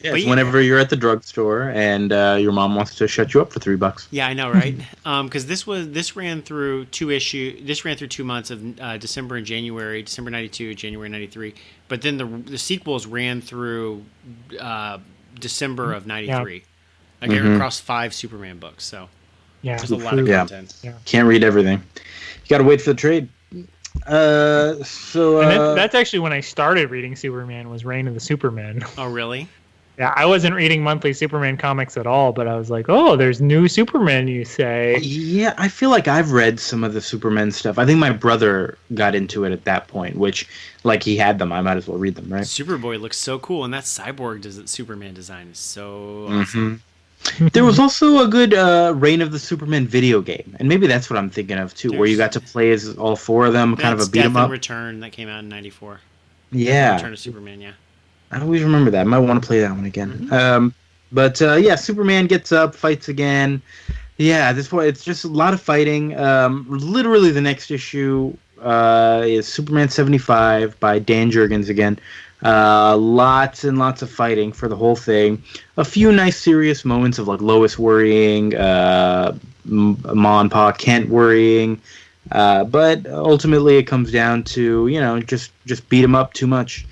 Whenever you're at the drugstore and your mom wants to shut you up for $3. Yeah, I know, right? Because this ran through 2 issues. This ran through 2 months of December and January, December 92, January 93. But then the sequels ran through December of 93. Like across 5 Superman books. So there's a lot of content. Yeah. Can't read everything. You got to wait for the trade. That's actually when I started reading Superman, was Reign of the Superman. Oh, really? Yeah, I wasn't reading monthly Superman comics at all, but I was like, oh, there's new Superman, you say. Yeah, I feel like I've read some of the Superman stuff. I think my brother got into it at that point, which, like, he had them. I might as well read them, right? Superboy looks so cool, and that cyborg Superman design is so awesome. There was also a good Reign of the Superman video game, and maybe that's what I'm thinking of, too, where you got to play as all 4 of them, kind of a beat-em-up. Return that came out in 94. Yeah. Return of Superman, yeah. I always remember that. I might want to play that one again. But yeah, Superman gets up, fights again. Yeah, at this point, it's just a lot of fighting. Literally, the next issue is Superman 75 by Dan Jurgens again. Lots and lots of fighting for the whole thing. A few nice, serious moments of like Lois worrying, Ma and Pa Kent worrying. But ultimately, it comes down to just beat him up too much.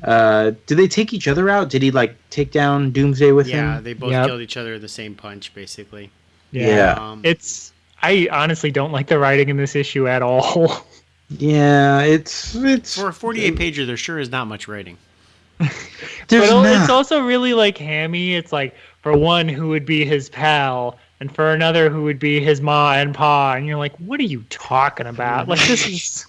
Did they take each other out? Did he like take down Doomsday with him? Yeah, they both killed each other in the same punch, basically. Yeah. I honestly don't like the writing in this issue at all. Yeah, it's for a 48 pager. There sure is not much writing. It's also really like hammy. It's like for one who would be his pal, and for another who would be his ma and pa, and you're like, what are you talking about? Like this is.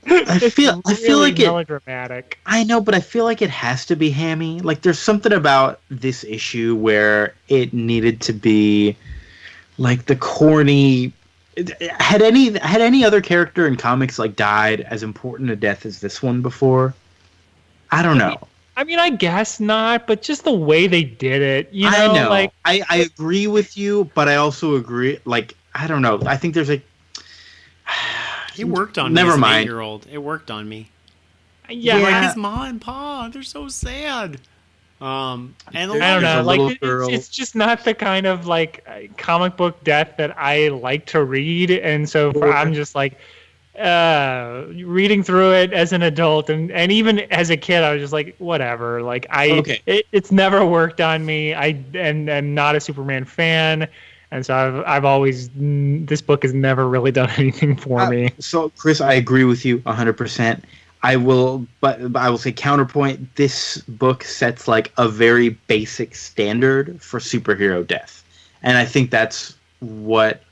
I feel like it melodramatic. I know, but I feel like it has to be hammy. Like there's something about this issue where it needed to be like the corny. Had any other character in comics like died as important a death as this one before? I don't know. I mean, I guess not, but just the way they did it, I know. like I agree with you, but I also agree. Like I don't know. I think there's like. It worked on me Never as an mind. 8-year-old. It worked on me. Yeah, Like his ma and pa, they're so sad. And I don't know. a Like little girl. it's just not the kind of like comic book death that I like to read, and so I'm just like reading through it as an adult, and even as a kid, I was just like, whatever. Like it's never worked on me. I'm not a Superman fan. And so I've always, this book has never really done anything for me. So Chris, I agree with you 100%. I will say counterpoint. This book sets like a very basic standard for superhero death, and I think that's what,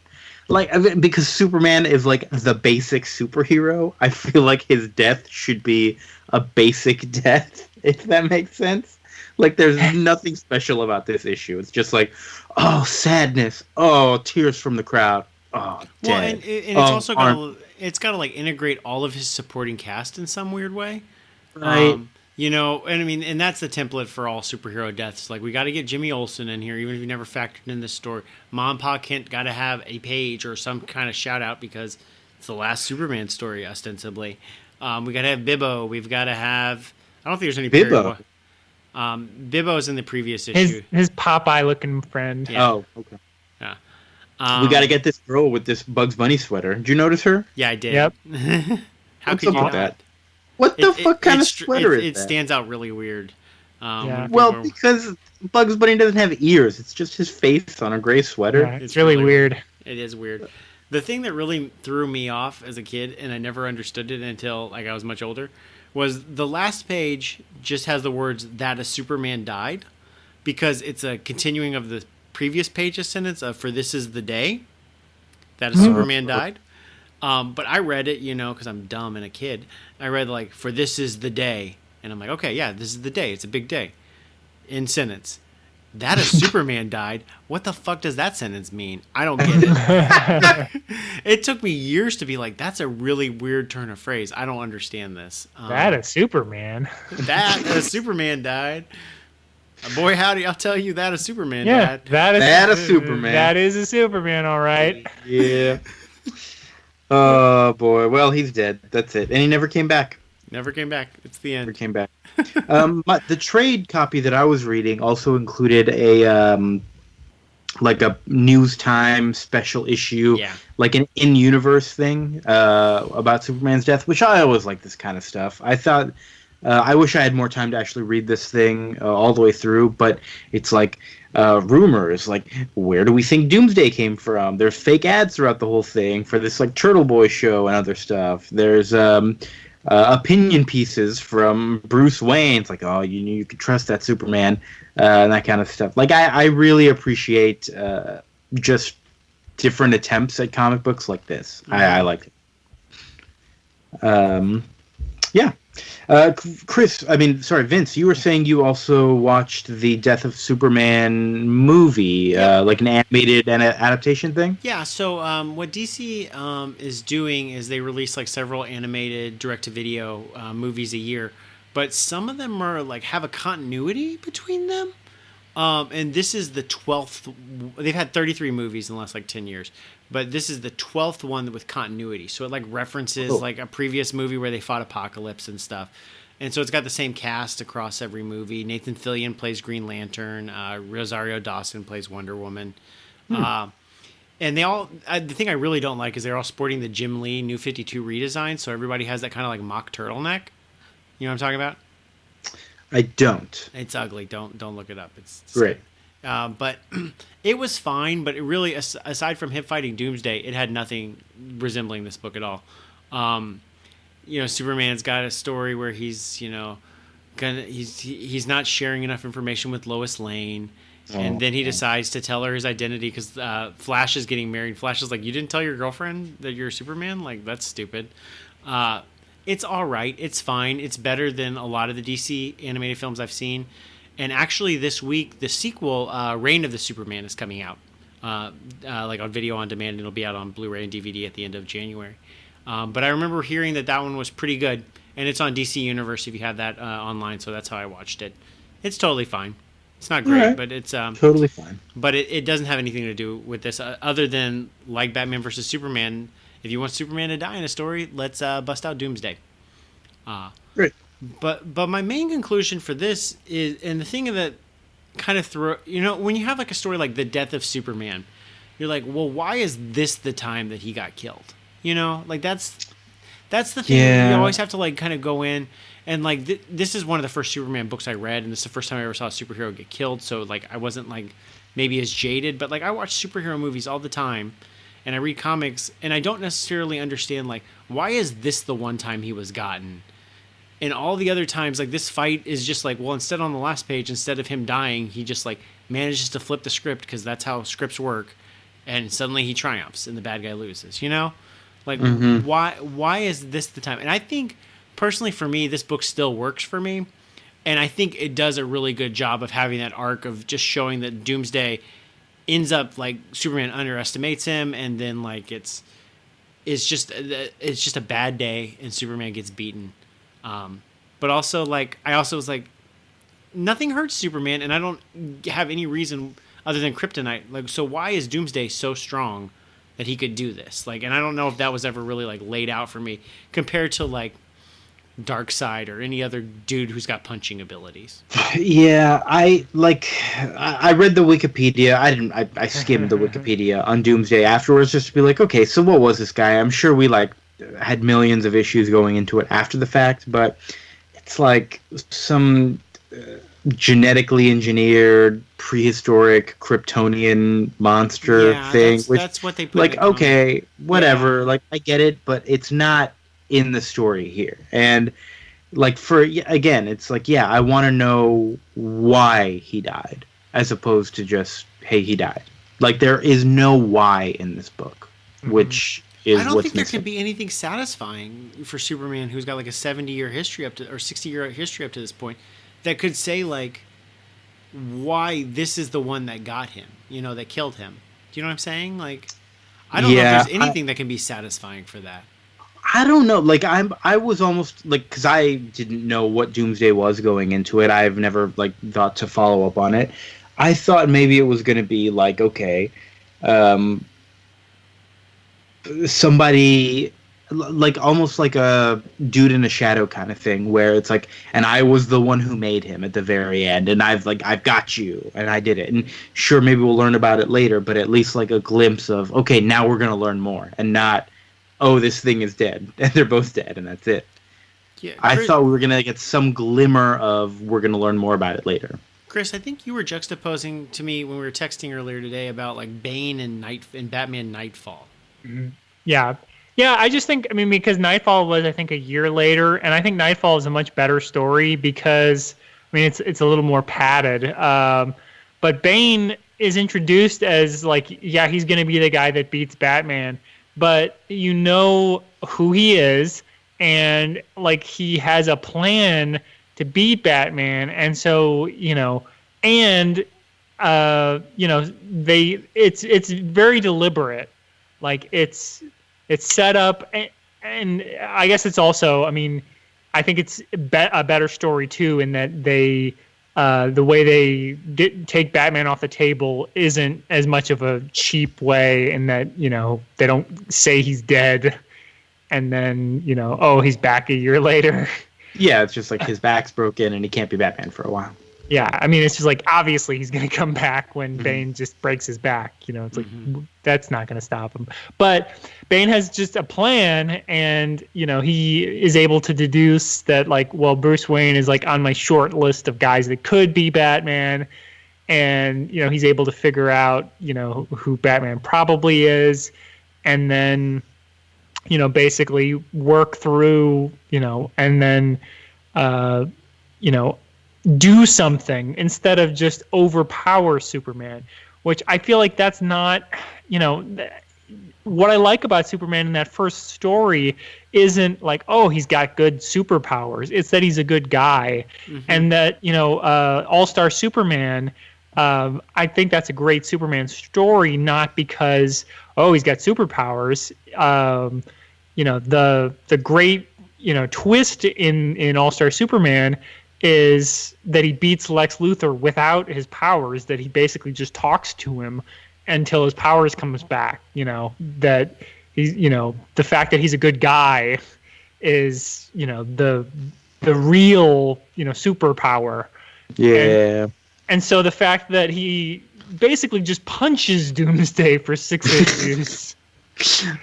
like, because Superman is like the basic superhero. I feel like his death should be a basic death, if that makes sense. Like, there's nothing special about this issue. It's just like, oh, sadness. Oh, tears from the crowd. Oh, dead. Well, and it's also got to like integrate all of his supporting cast in some weird way, right? And I mean, and that's the template for all superhero deaths. Like, we got to get Jimmy Olsen in here, even if you never factored in this story. Ma and Pa Kent got to have a page or some kind of shout out because it's the last Superman story, ostensibly. We got to have Bibbo. We've got to have. I don't think there's any Bibbo. Bibbo's in the previous issue. His Popeye looking friend. Yeah. Oh, okay. Yeah. We got to get this girl with this Bugs Bunny sweater. Did you notice her? Yeah, I did. Yep. How could you not? That? What the fuck kind of sweater is that? It stands out really weird. Well, because Bugs Bunny doesn't have ears. It's just his face on a gray sweater. Yeah, it's really weird. It is weird. The thing that really threw me off as a kid, and I never understood it until like I was much older, was the last page just has the words that a Superman died, because it's a continuing of the previous page's sentence of for this is the day that a Superman died. But I read it, because I'm dumb and a kid. I read like for this is the day, and I'm like, okay, yeah, this is the day. It's a big day. In sentence. That a Superman died. What the fuck does that sentence mean? I don't get it. It took me years to be like, that's a really weird turn of phrase. I don't understand this. That a Superman. That a Superman died. Boy, howdy, I'll tell you that a Superman died. That a Superman. That is a Superman, all right. Yeah. Oh, boy. Well, he's dead. That's it. And he never came back. Never came back. It's the end. Never came back. But the trade copy that I was reading also included a like a News Time special issue, like an in-universe thing about Superman's death, which I always like this kind of stuff. I thought I wish I had more time to actually read this thing all the way through, but it's like rumors, like where do we think Doomsday came from? There's fake ads throughout the whole thing for this like Turtle Boy show and other stuff. There's opinion pieces from Bruce Wayne. It's like, oh, you could trust that Superman, and that kind of stuff. Like, I really appreciate just different attempts at comic books like this. Mm-hmm. I like it. Yeah. Vince, you were saying you also watched the Death of Superman movie, like an animated adaptation thing? Yeah, so what DC is doing is they release like several animated direct-to-video movies a year but some of them are like have a continuity between them. And this is the 12th. They've had 33 movies in the last like 10 years, but this is the 12th one with continuity. So it like references like a previous movie where they fought Apocalypse and stuff. And so it's got the same cast across every movie. Nathan Fillion plays Green Lantern. Rosario Dawson plays Wonder Woman. And they all, the thing I really don't like is they're all sporting the Jim Lee New 52 redesign. So everybody has that kind of like mock turtleneck. You know what I'm talking about? I don't. It's ugly. Don't look it up. It's great. But it was fine. But it really, aside from him fighting Doomsday, it had nothing resembling this book at all. Superman's got a story where he's he's not sharing enough information with Lois Lane. And then he decides to tell her his identity because Flash is getting married. Flash is like, you didn't tell your girlfriend that you're Superman? Like, that's stupid. It's all right. It's fine. It's better than a lot of the DC animated films I've seen. And actually this week, the sequel, Reign of the Superman, is coming out. Like on video on demand, and it'll be out on Blu-ray and DVD at the end of January. But I remember hearing that one was pretty good. And it's on DC Universe if you have that online, so that's how I watched it. It's totally fine. It's not great, right. But it's totally fine. But it doesn't have anything to do with this, other than like Batman versus Superman. If you want Superman to die in a story, let's bust out Doomsday. Great. But my main conclusion for this is, and the thing that kind of when you have like a story like the death of Superman, you're like, well, why is this the time that he got killed? Like that's the thing. Yeah. You always have to like kind of go in. And like this is one of the first Superman books I read, and this is the first time I ever saw a superhero get killed. So like I wasn't like maybe as jaded, but like I watch superhero movies all the time, and I read comics, and I don't necessarily understand like why is this the one time he was gotten, and all the other times like this fight is just like, well, instead on the last page, instead of him dying, he just like manages to flip the script because that's how scripts work, and suddenly he triumphs and the bad guy loses. Like why is this the time? And I think. Personally, for me, this book still works for me, and I think it does a really good job of having that arc of just showing that Doomsday ends up like Superman underestimates him, and then like it's just a bad day, and Superman gets beaten. But also like I also was like, nothing hurts Superman, and I don't have any reason other than kryptonite. Like, so why is Doomsday so strong that he could do this? Like, and I don't know if that was ever really like laid out for me compared to like Darkseid or any other dude who's got punching abilities. Yeah, I read the Wikipedia. I skimmed the Wikipedia on Doomsday afterwards just to be like, okay, so what was this guy? I'm sure we like had millions of issues going into it after the fact, but it's like some genetically engineered prehistoric Kryptonian monster thing. That's what they put like, okay, whatever. Yeah. Like, I get it, but it's not in the story here. And like it's like, yeah, I want to know why he died as opposed to just, hey, he died. Like, there is no why in this book, which is I don't what's think there missing. can be anything satisfying for Superman who's got like a 70-year history or 60-year history up to this point that could say like why this is the one that got him, that killed him. Do you know what I'm saying? Like, I don't know if there's anything that can be satisfying for that. I don't know. Like, I was almost like, because I didn't know what Doomsday was going into it. I've never like thought to follow up on it. I thought maybe it was going to be like, okay, somebody like almost like a dude in a shadow kind of thing, where it's like, and I was the one who made him at the very end, and I've got you, and I did it. And sure, maybe we'll learn about it later, but at least like a glimpse of, okay, now we're going to learn more, and not, oh, this thing is dead, and they're both dead, and that's it. Yeah, I thought we were going to get some glimmer of, we're going to learn more about it later. Chris, I think you were juxtaposing to me when we were texting earlier today about like Bane and Batman Nightfall. Mm-hmm. Yeah, I just think, because Nightfall was, I think, a year later, and I think Nightfall is a much better story because, it's a little more padded. But Bane is introduced as like, yeah, he's going to be the guy that beats Batman. But you know who he is, and like he has a plan to beat Batman, and so it's very deliberate, like it's set up, and I guess it's also, I think it's a better story too, in that they the way they take Batman off the table isn't as much of a cheap way, in that they don't say he's dead and then oh, he's back a year later. Yeah, it's just like his back's broken and he can't be Batman for a while. Yeah, I mean, it's just like, obviously he's going to come back when Bane just breaks his back. It's like, that's not going to stop him. But Bane has just a plan, and, he is able to deduce that, like, well, Bruce Wayne is, like, on my short list of guys that could be Batman. And, he's able to figure out, who Batman probably is. And then, basically work through, and then, do something instead of just overpower Superman, which I feel like that's not, what I like about Superman in that first story isn't like, oh, he's got good superpowers. It's that he's a good guy. And that, All-Star Superman, I think that's a great Superman story, not because, oh, he's got superpowers. The great, twist in All-Star Superman is that he beats Lex Luthor without his powers, that he basically just talks to him until his powers comes back. That he's, the fact that he's a good guy is, the real, superpower. Yeah. And so the fact that he basically just punches Doomsday for 6 issues.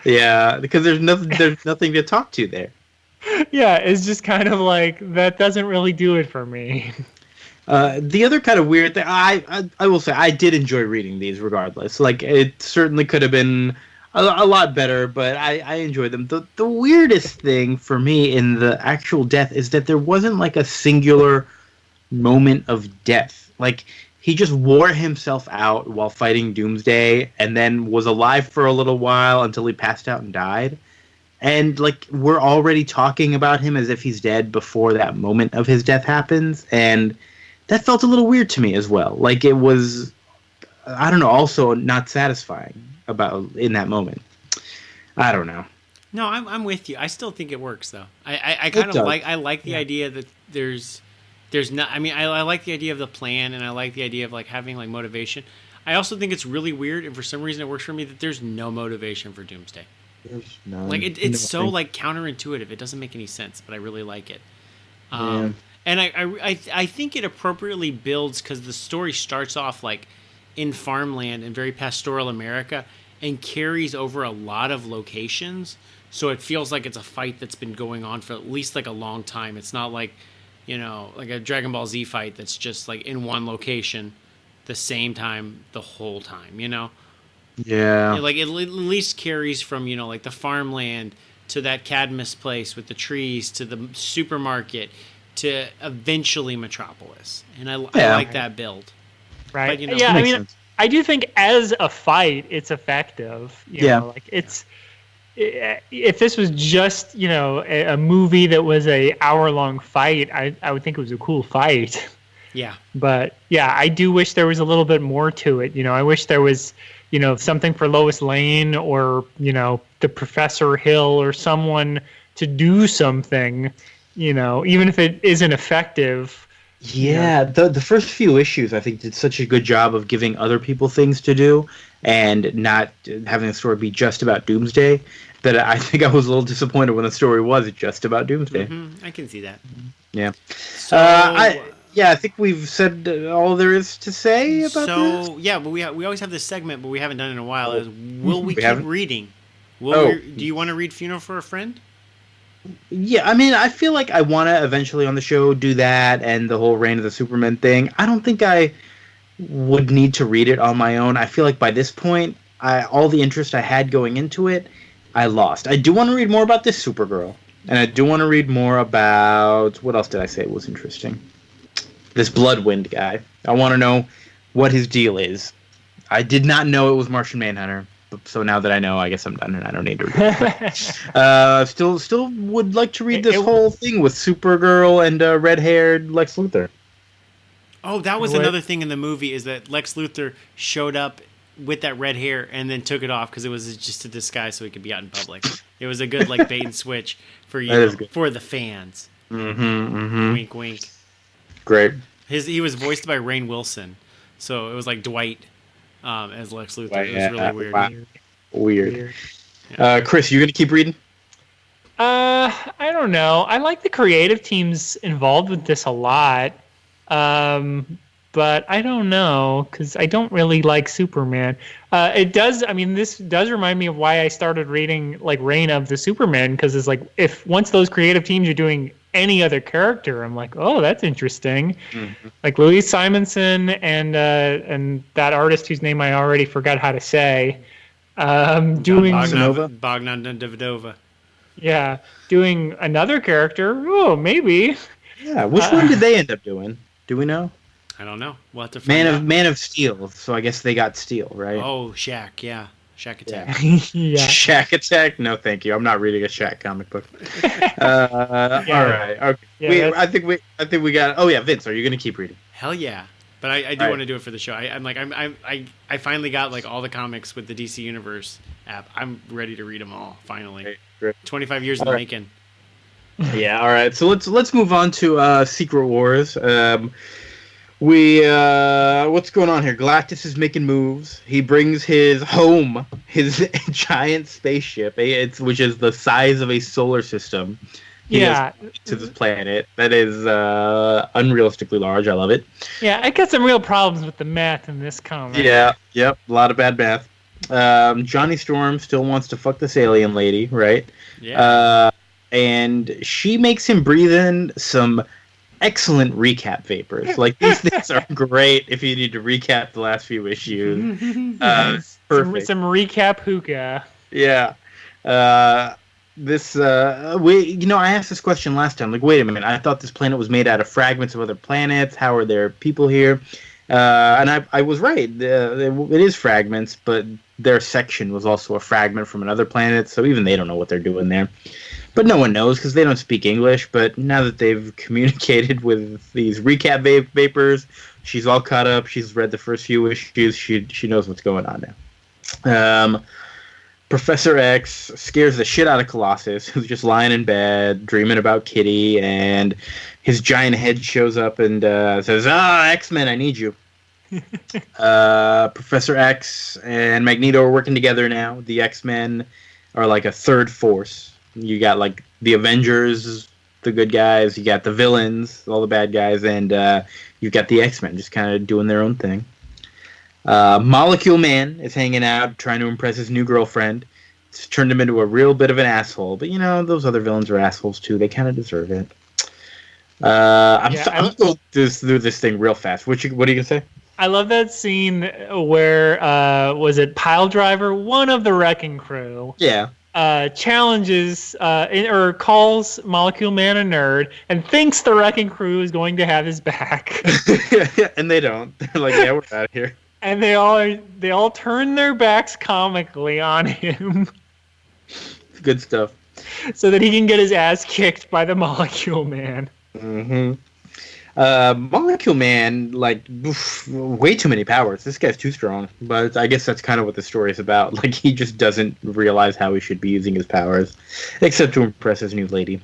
Yeah, because there's nothing to talk to there. Yeah, it's just kind of like, that doesn't really do it for me. The other kind of weird thing, I will say, I did enjoy reading these regardless. Like, it certainly could have been a lot better, but I enjoyed them. The weirdest thing for me in the actual death is that there wasn't like a singular moment of death. Like, he just wore himself out while fighting Doomsday and then was alive for a little while until he passed out and died. And, like, we're already talking about him as if he's dead before that moment of his death happens. And that felt a little weird to me as well. Like, it was, I don't know, also not satisfying in that moment. I don't know. No, I'm with you. I still think it works, though. I kind of like the idea that there's not, I mean, I like the idea of the plan, and I like the idea of, like, having, like, motivation. I also think it's really weird, and for some reason it works for me, that there's no motivation for Doomsday. Like, it's so, like, counterintuitive. It doesn't make any sense, but I really like it. And I think it appropriately builds, because the story starts off, like, in farmland in very pastoral America and carries over a lot of locations. So it feels like it's a fight that's been going on for at least, like, a long time. It's not like, like a Dragon Ball Z fight that's just, like, in one location the same time the whole time, Yeah. Like, it at least carries from, like, the farmland to that Cadmus place with the trees to the supermarket to eventually Metropolis. And I like that build. Right. But, I mean, I do think as a fight, it's effective. You know, like, it's, if this was just, a movie that was a hour-long fight, I would think it was a cool fight. Yeah. But, yeah, I do wish there was a little bit more to it. I wish there was, something for Lois Lane or, the Professor Hill or someone to do something, even if it isn't effective. Yeah, the first few issues, I think, did such a good job of giving other people things to do and not having the story be just about Doomsday that I think I was a little disappointed when the story was just about Doomsday. Mm-hmm. I can see that. Yeah. So, I think we've said all there is to say about this. So, yeah, but we always have this segment, but we haven't done it in a while. Is will we keep reading? Do you want to read Funeral for a Friend? Yeah, I mean, I feel like I want to eventually on the show do that and the whole Reign of the Superman thing. I don't think I would need to read it on my own. I feel like by this point, all the interest I had going into it, I lost. I do want to read more about this Supergirl, and I do want to read more about, what else did I say was interesting? This Bloodwind guy. I want to know what his deal is. I did not know it was Martian Manhunter. So now that I know, I guess I'm done and I don't need to read it. Still would like to read this whole thing with Supergirl and red-haired Lex Luthor. Oh, that was another thing in the movie, is that Lex Luthor showed up with that red hair and then took it off because it was just a disguise so he could be out in public. It was a good, like, bait and switch for for the fans. Wink, wink. Great. He was voiced by Rainn Wilson, so it was like Dwight as Lex Luthor. It was really weird. Wow. Weird. Yeah. Chris, you gonna keep reading? I don't know. I like the creative teams involved with this a lot. But I don't know because I don't really like Superman. It does. I mean, this does remind me of why I started reading like Reign of the Superman, because it's like if once those creative teams are doing any other character, I'm like, oh, that's interesting. Mm-hmm. Like Louise Simonson and that artist whose name I already forgot how to say. Doing Bogdan Davidova. Yeah, doing another character. Oh, maybe. Yeah, which one did they end up doing? Do we know? I don't know. We'll have to find out. Man of Steel. So I guess they got Steel, right? Oh, Shaq. Yeah, Shaq Attack. Yeah. Shaq Attack? No, thank you. I'm not reading a Shaq comic book. All right. Okay. Yeah, I think we got. Oh yeah, Vince, are you gonna keep reading? Hell yeah. But I do want to do it for the show. I finally got like all the comics with the DC Universe app. I'm ready to read them all. Finally, great. 25 years in the making. Yeah. All right. So let's move on to Secret Wars. What's going on here? Galactus is making moves. He brings his giant spaceship, which is the size of a solar system. To this planet that is unrealistically large. I love it. Yeah, I got some real problems with the math in this comic. Yeah, yep, a lot of bad math. Johnny Storm still wants to fuck this alien lady, right? Yeah. And she makes him breathe in some excellent recap vapors. Like, these things are great if you need to recap the last few issues. Perfect. Some recap hookah. Yeah. I asked this question last time. Like, wait a minute, I thought this planet was made out of fragments of other planets. How are there people here? And I was right. It is fragments, but their section was also a fragment from another planet, so even they don't know what they're doing there. But no one knows because they don't speak English. But now that they've communicated with these recap vapors, she's all caught up. She's read the first few issues. She knows what's going on now. Professor X scares the shit out of Colossus, who's just lying in bed, dreaming about Kitty, and his giant head shows up and says, X-Men, I need you. Professor X and Magneto are working together now. The X-Men are like a third force. You got like the Avengers, the good guys, you got the villains, all the bad guys, and you got the X-Men just kind of doing their own thing. Molecule Man is hanging out, trying to impress his new girlfriend. It's turned him into a real bit of an asshole. But, those other villains are assholes, too. They kind of deserve it. I'm going to go through this thing real fast. What are you going to say? I love that scene where, was it Pile Driver, one of the Wrecking Crew? Yeah. Challenges or calls Molecule Man a nerd and thinks the Wrecking Crew is going to have his back. And they don't. They're like, yeah, we're out of here. And they all turn their backs comically on him. Good stuff. So that he can get his ass kicked by the Molecule Man. Mm-hmm. Molecule Man, way too many powers. This guy's too strong. But I guess that's kind of what the story is about. Like, he just doesn't realize how he should be using his powers, except to impress his new lady.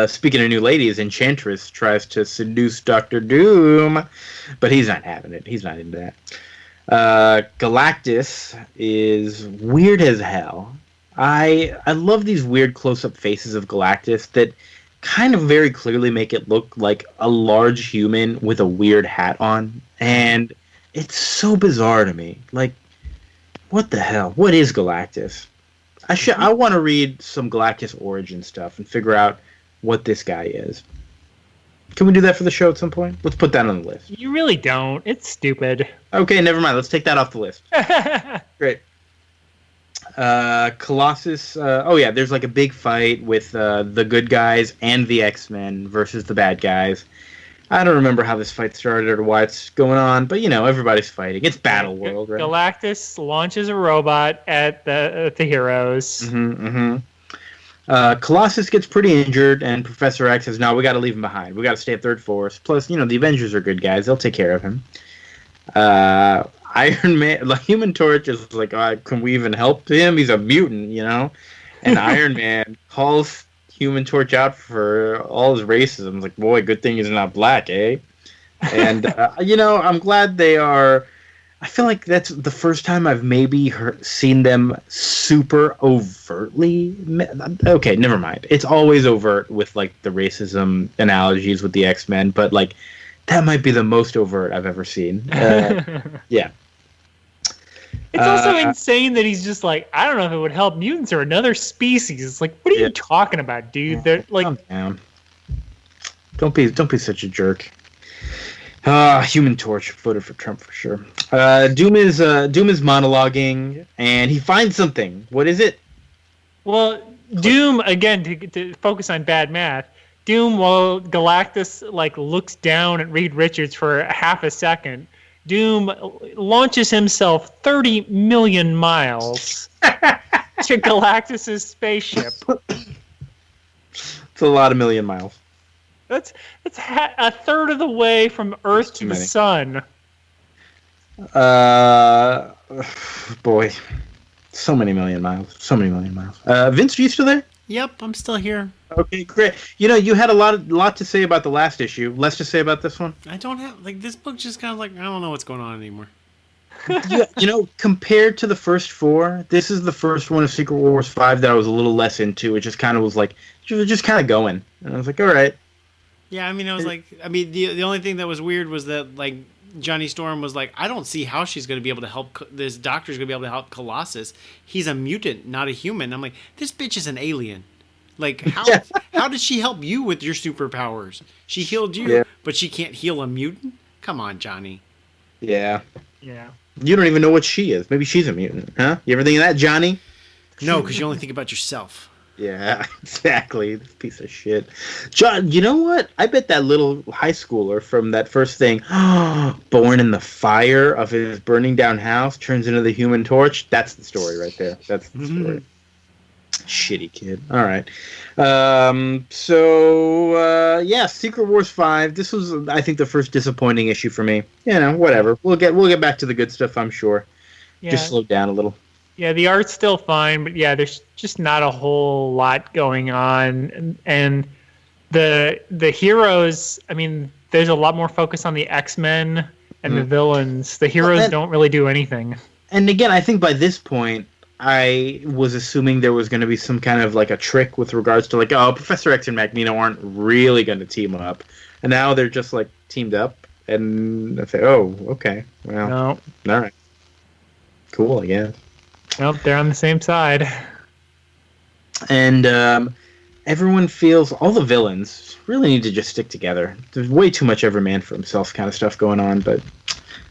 Speaking of new ladies, Enchantress tries to seduce Dr. Doom, but he's not having it. He's not into that. Galactus is weird as hell. I love these weird close-up faces of Galactus that kind of very clearly make it look like a large human with a weird hat on, and it's so bizarre to me. Like, what the hell? What is Galactus? I want to read some Galactus origin stuff and figure out what this guy is. Can we do that for the show at some point? Let's put that on the list. You really don't. It's stupid. Okay, never mind. Let's take that off the list. Great. Colossus. There's like a big fight with the good guys and the X-Men versus the bad guys. I don't remember how this fight started or why it's going on, but everybody's fighting. It's Battle World, right? Galactus launches a robot at the heroes. Colossus gets pretty injured, and Professor X says, "No, we got to leave him behind. We got to stay at Third Force. Plus, the Avengers are good guys; they'll take care of him." Iron Man, like Human Torch, is like, "Can we even help him? He's a mutant, And Iron Man calls Human Torch out for all his racism. It's like, boy, good thing he's not black, eh? And I'm glad they are. I feel like that's the first time I've maybe seen them super overtly. Okay, never mind. It's always overt with like the racism analogies with the X-Men, but like that might be the most overt I've ever seen. Yeah. It's also insane that he's just like, I don't know if it would help mutants or another species. It's like, what are you talking about, dude? They're like, calm down. Don't be such a jerk. Human Torch voted for Trump for sure. Doom is monologuing, and he finds something. What is it? Well, Doom again to focus on bad math. Doom, while Galactus like looks down at Reed Richards for half a second, Doom launches himself 30 million miles to Galactus's spaceship. It's a lot of million miles. That's a third of the way from Earth to the sun. Boy, so many million miles. So many million miles. Vince, are you still there? Yep, I'm still here. Okay, great. You had a lot to say about the last issue. Less to say about this one. I don't have this book. Just kind of like I don't know what's going on anymore. Compared to the first four, this is the first one of Secret Wars 5 that I was a little less into. It just kind of was like, just kind of going, and I was like, all right. Yeah, I mean, the only thing that was weird was that like Johnny Storm was like, I don't see how she's going to be able to help. This doctor's going to be able to help Colossus. He's a mutant, not a human. I'm like, this bitch is an alien. Like, how did she help you with your superpowers? She healed you, but she can't heal a mutant? Come on, Johnny. Yeah. Yeah. You don't even know what she is. Maybe she's a mutant, huh? You ever think of that, Johnny? No, because you only think about yourself. Yeah, exactly. This piece of shit. John, you know what? I bet that little high schooler from that first thing, born in the fire of his burning down house, turns into the Human Torch. That's the story right there. That's the story. Shitty kid. All right. Secret Wars 5. This was, I think, the first disappointing issue for me. Whatever. We'll get back to the good stuff, I'm sure. Yeah. Just slow down a little. Yeah, the art's still fine, but yeah, there's just not a whole lot going on, and the heroes. I mean, there's a lot more focus on the X-Men and the villains. The heroes don't really do anything. And again, I think by this point, I was assuming there was going to be some kind of like a trick with regards to like, Professor X and Magneto aren't really going to team up, and now they're just like teamed up, and I say, oh, okay, well, No. All right, cool, I guess. Nope, they're on the same side. And everyone feels, all the villains really need to just stick together. There's way too much every man for himself kind of stuff going on, but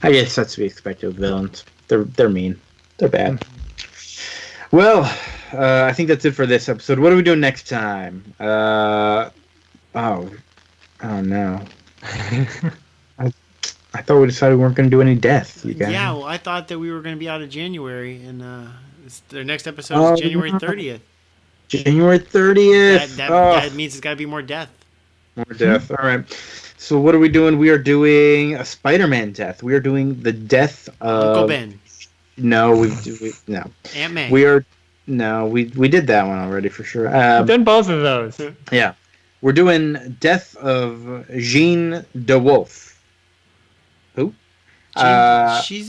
I guess that's to be expected with villains. They're mean. They're bad. Well, I think that's it for this episode. What are we doing next time? Oh no. I thought we decided we weren't going to do any death. You guys. Yeah, well, I thought that we were going to be out of January, and their next episode is January 30th. January 30th. That means it's got to be more death. More death. All right. So what are we doing? We are doing a Spider-Man death. We are doing the death of Uncle Ben. No, no. Aunt May. We did that one already for sure. We've done both of those. Yeah. We're doing Death of Jean DeWolff. Who? She's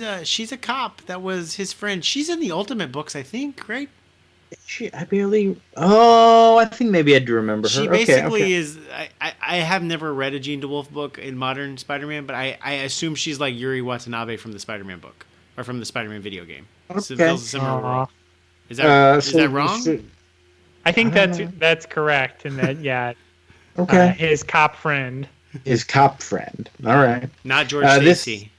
a cop. That was his friend. She's in the Ultimate books, I think, right? I think maybe I do remember her. She basically is. I have never read a Jean DeWolff book in modern Spider-Man, but I assume she's like Yuri Watanabe from the Spider-Man book or from the Spider-Man video game. Okay. So it feels a similar role. Is that wrong? I think that's correct, and that Okay. His cop friend. His cop friend. All right. Not George Stacy.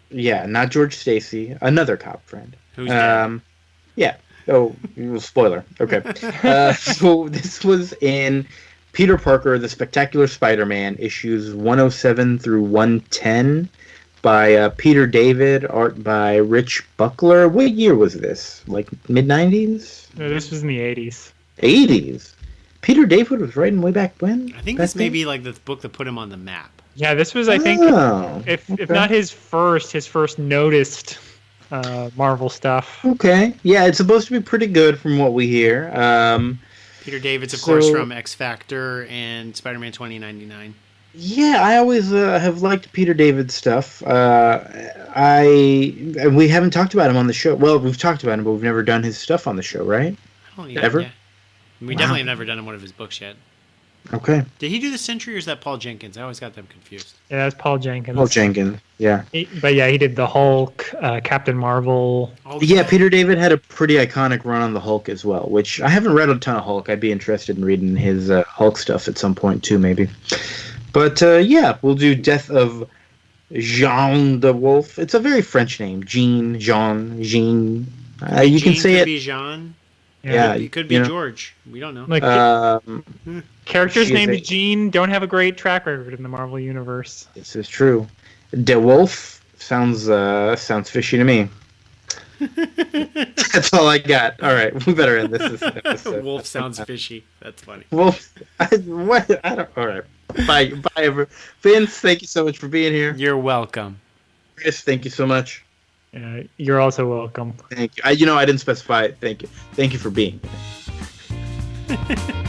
Yeah, not George Stacy. Another cop friend. Who's dead. Yeah. Oh, spoiler. Okay. So this was in Peter Parker, The Spectacular Spider-Man, issues 107 through 110 by Peter David, art by Rich Buckler. What year was this? Like mid-90s? No, this was in the 80s. 80s? Peter David was writing way back when? I think this may be like the book that put him on the map. Yeah, this was, I think, if not his first noticed Marvel stuff. Okay. Yeah, it's supposed to be pretty good from what we hear. Peter David's, of course, from X Factor and Spider-Man 2099. Yeah, I always have liked Peter David's stuff. We haven't talked about him on the show. Well, we've talked about him, but we've never done his stuff on the show, right? Ever? Yeah. We definitely have never done one of his books yet. Okay. Did he do the Sentry or is that Paul Jenkins? I always got them confused. Yeah, that's Paul Jenkins. Paul Jenkins, yeah. But yeah, he did the Hulk, Captain Marvel. Okay. Yeah, Peter David had a pretty iconic run on the Hulk as well, which I haven't read a ton of Hulk. I'd be interested in reading his Hulk stuff at some point too, maybe. But yeah, we'll do Death of Jean DeWolff. It's a very French name. Jean. You can say could it. Be Jean. Yeah, It could be George. We don't know. Like characters she is named a- Jean don't have a great track record in the Marvel universe. This is true. DeWolff sounds fishy to me. That's all I got. All right, we better end this episode. Wolf sounds fishy. That's funny. Wolf. I don't. All right. Bye, everyone. Vince, thank you so much for being here. You're welcome. Chris, thank you so much. Yeah, you're also welcome. Thank you. I didn't specify it. Thank you. Thank you for being here.